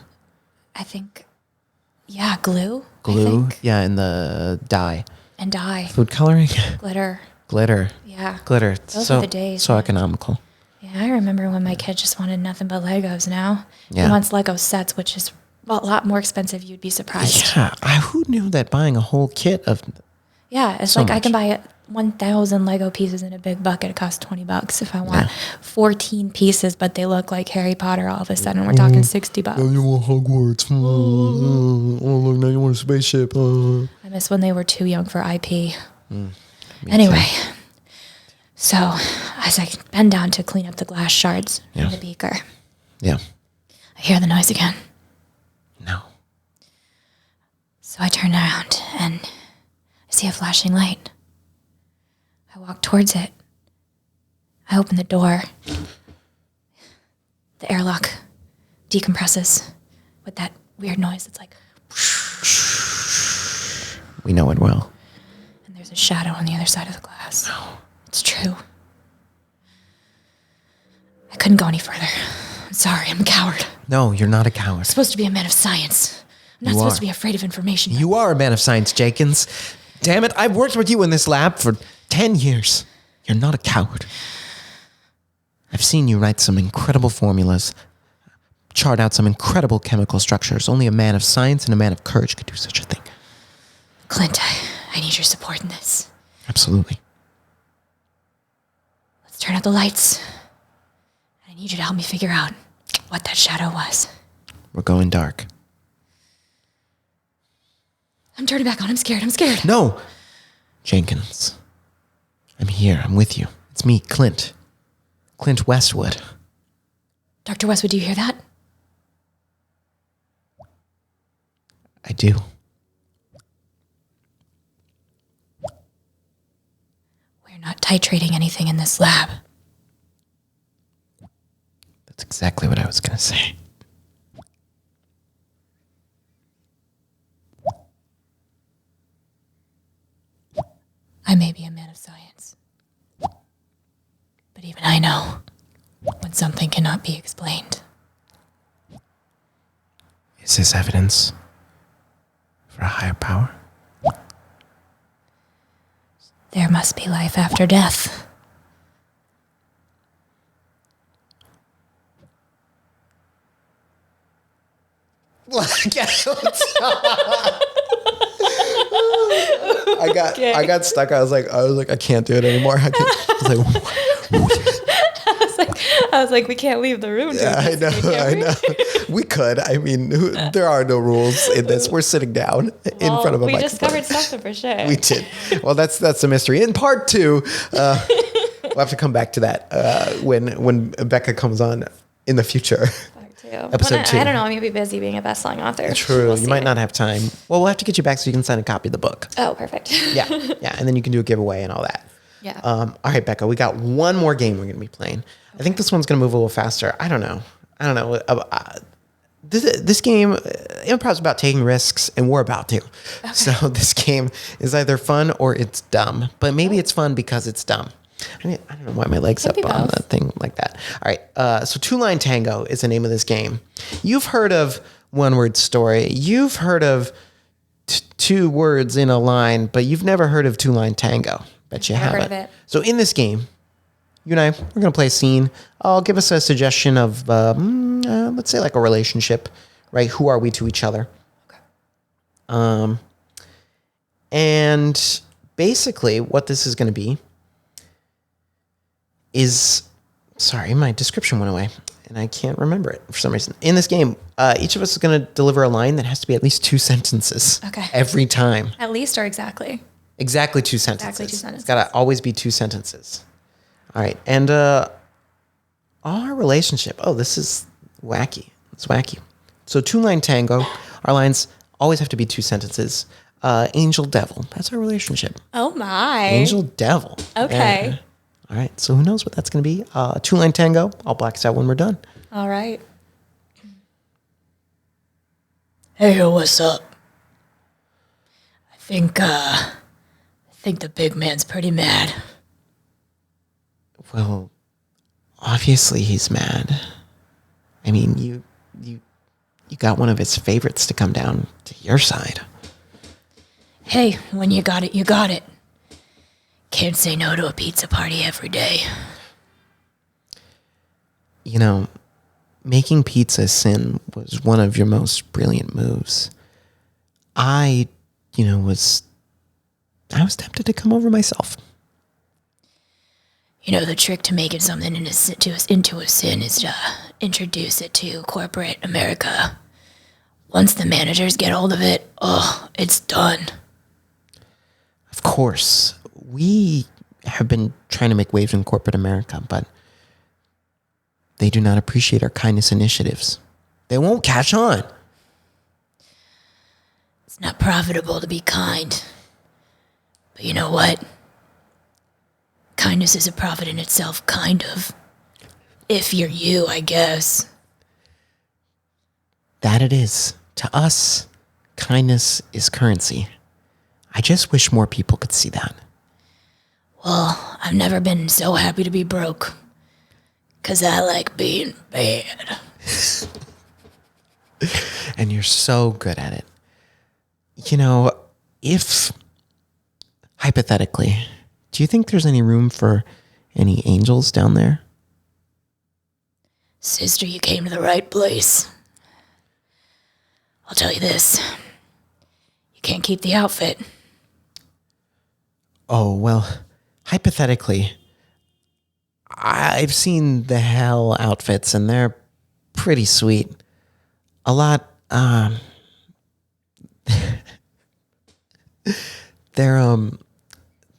I think, yeah, glue. I Glue, think, yeah, and the dye. and dye. Food coloring? Glitter. Glitter. Yeah. Glitter. It's Those so, were the days, so man. economical. Yeah, I remember when my kid just wanted nothing but Legos now. Yeah. He wants Lego sets, which is a lot more expensive. You'd be surprised. Yeah, who knew that buying a whole kit of... Yeah, it's So like I much. can buy 1,000 Lego pieces in a big bucket. It costs $20. If I want 14 pieces, but they look like Harry Potter, all of a sudden we're talking $60. you want Hogwarts. Oh, look, now you want a spaceship. I miss when they were too young for IP. Anyway, so as I bend down to clean up the glass shards Yeah. in the beaker, Yeah. I hear the noise again. No. So I turn around and I see a flashing light. I walk towards it. I open the door. The airlock decompresses with that weird noise. It's like, We know it well. and there's a shadow on the other side of the glass. No. It's true. I couldn't go any further. I'm sorry, I'm a coward. No, you're not a coward. I'm supposed to be a man of science. I'm not You supposed are. to be afraid of information. You are a man of science, Jenkins. Damn it, I've worked with you in this lab for 10 years. You're not a coward. I've seen you write some incredible formulas, chart out some incredible chemical structures. Only a man of science and a man of courage could do such a thing. Clint, I need your support in this. Absolutely. Let's turn out the lights. I need you to help me figure out what that shadow was. We're going dark. I'm turning back on. I'm scared. I'm scared. No! Jenkins. I'm here. I'm with you. It's me, Clint. Clint Westwood. Dr. Westwood, do you hear that? I do. We're not titrating anything in this lab. That's exactly what I was going to say. I may be a man of science. But even I know when something cannot be explained. Is this evidence for a higher power? There must be life after death. I got stuck. I was like, I can't do it anymore. I was like, I was like, I was like, we can't leave the room. Yeah, I know. We could. I mean, there are no rules in this. We're sitting down in front of a microphone. We discovered something for sure. We did. Well, that's the mystery. In part 2, we'll have to come back to that when Becca comes on in the future. Episode 2. I don't know. I'm going to be busy being a best-selling author. True. You might not have time. Well, we'll have to get you back so you can sign a copy of the book. Oh, perfect. Yeah. And then you can do a giveaway and all that. Yeah. All right, Becca, we got one more game we're going to be playing. Okay. I think this one's going to move a little faster. I don't know. This game, improv is about taking risks, and we're about to. Okay. So this game is either fun or it's dumb. But maybe it's fun because it's dumb. I mean, I don't know why my leg's up on that thing like that. All right. So Two-Line Tango is the name of this game. You've heard of one-word story. You've heard of two words in a line, but you've never heard of Two-Line Tango. Bet you haven't. Heard of it. So in this game, you and I, we're going to play a scene. I'll give us a suggestion of, let's say like a relationship, right? Who are we to each other? Okay. And basically what this is going to be is, sorry, my description went away and I can't remember it for some reason. In this game, each of us is going to deliver a line that has to be at least 2 sentences. Okay. Every time. At least or exactly? Exactly 2 sentences. Exactly 2 sentences. It's got to always be 2 sentences. All right. And our relationship. Oh, this is wacky. It's wacky. So Two-Line Tango, our lines always have to be 2 sentences. Angel Devil. That's our relationship. Oh, my. Angel Devil. Okay. Yeah. All right. So who knows what that's going to be? Two-Line Tango. I'll black us out when we're done. All right. Hey, what's up? I think the big man's pretty mad. Well, obviously he's mad. I mean, you got one of his favorites to come down to your side. Hey, when you got it, you got it. Can't say no to a pizza party every day. You know, making pizza sin was one of your most brilliant moves. I was tempted to come over myself. You know, the trick to making something into a sin is to introduce it to corporate America. Once the managers get hold of it, it's done. Of course. We have been trying to make waves in corporate America, but they do not appreciate our kindness initiatives. They won't catch on. It's not profitable to be kind. But you know what? Kindness is a profit in itself, kind of. If you're you, I guess. That it is. To us, kindness is currency. I just wish more people could see that. Well, I've never been so happy to be broke. 'Cause I like being bad. And you're so good at it. You know, if, hypothetically, do you think there's any room for any angels down there? Sister, you came to the right place. I'll tell you this. You can't keep the outfit. Oh, well, hypothetically, I've seen the hell outfits and they're pretty sweet. A lot,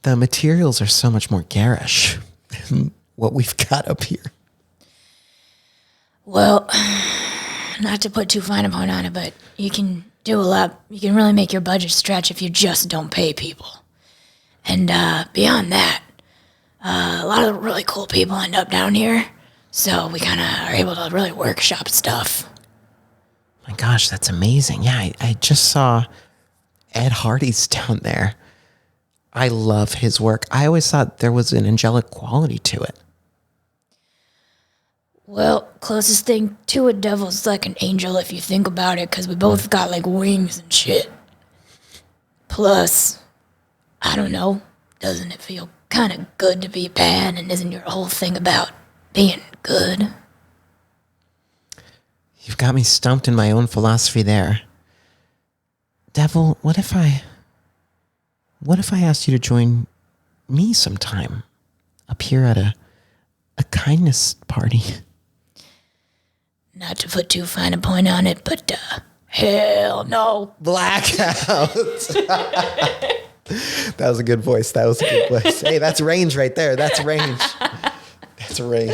the materials are so much more garish than what we've got up here. Well, not to put too fine a point on it, but you can do a lot. You can really make your budget stretch if you just don't pay people. And beyond that, a lot of really cool people end up down here, so we kind of are able to really workshop stuff. My gosh, that's amazing. Yeah, I just saw Ed Hardy's down there. I love his work. I always thought there was an angelic quality to it. Well, closest thing to a devil's like an angel if you think about it, because we both got like wings and shit. Plus, I don't know, doesn't it feel kind of good to be bad, and isn't your whole thing about being good? You've got me stumped in my own philosophy there. Devil, what if I asked you to join me sometime up here at a a kindness party? Not to put too fine a point on it, but hell no. Blackout. That was a good voice. Hey, that's range right there. That's range. That's range.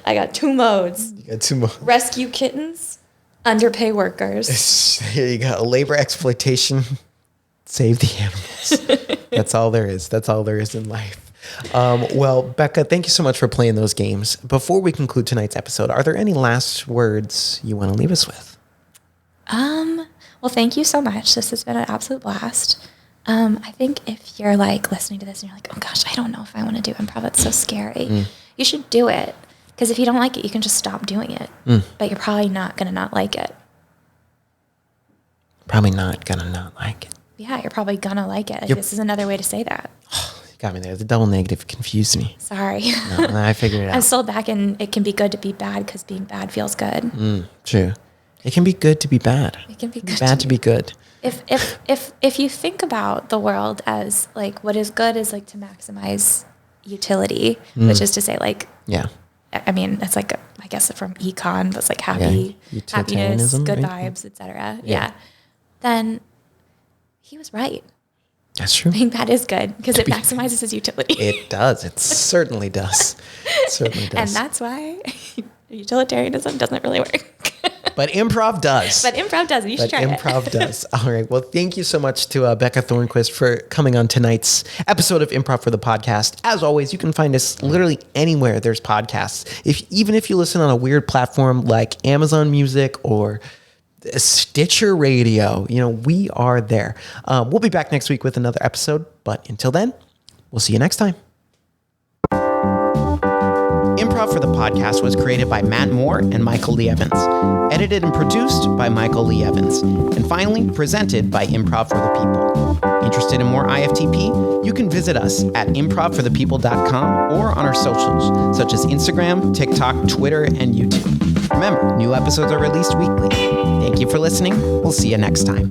I got 2 modes. You got 2 more. Rescue kittens, underpay workers. Here you go. Labor exploitation. Save the animals. That's all there is. That's all there is in life. Well, Becca, thank you so much for playing those games. Before we conclude tonight's episode, are there any last words you want to leave us with? Well, thank you so much. This has been an absolute blast. I think if you're like listening to this and you're like, oh gosh, I don't know if I want to do improv. It's so scary. You should do it. Because if you don't like it, you can just stop doing it. But you're probably not going to not like it. Probably not gonna not like it. Yeah, you're probably going to like it. This is another way to say that. You got me there. The double negative confused me. Sorry. No, I figured it out. I'm still back in it can be good to be bad because being bad feels good. True. It can be good to be bad. It can be good bad to be good. If you think about the world as like what is good is like to maximize utility, which is to say like I mean it's like I guess from econ that's like happiness, good vibes, etc. Yeah. Then he was right. That's true. Being bad is good because it maximizes his utility. It does. It certainly does. It certainly does. And that's why utilitarianism doesn't really work. But improv does. But improv does. You should try improv does. All right. Well, thank you so much to Becca Thornquist for coming on tonight's episode of Improv for the Podcast. As always, you can find us literally anywhere there's podcasts. Even if you listen on a weird platform like Amazon Music or Stitcher Radio, we are there. We'll be back next week with another episode. But until then, we'll see you next time. Improv for the Podcast was created by Matt Moore and Michael Lee Evans. Edited and produced by Michael Lee Evans. And finally, presented by Improv for the People. Interested in more IFTP? You can visit us at improvforthepeople.com or on our socials, such as Instagram, TikTok, Twitter, and YouTube. Remember, new episodes are released weekly. Thank you for listening. We'll see you next time.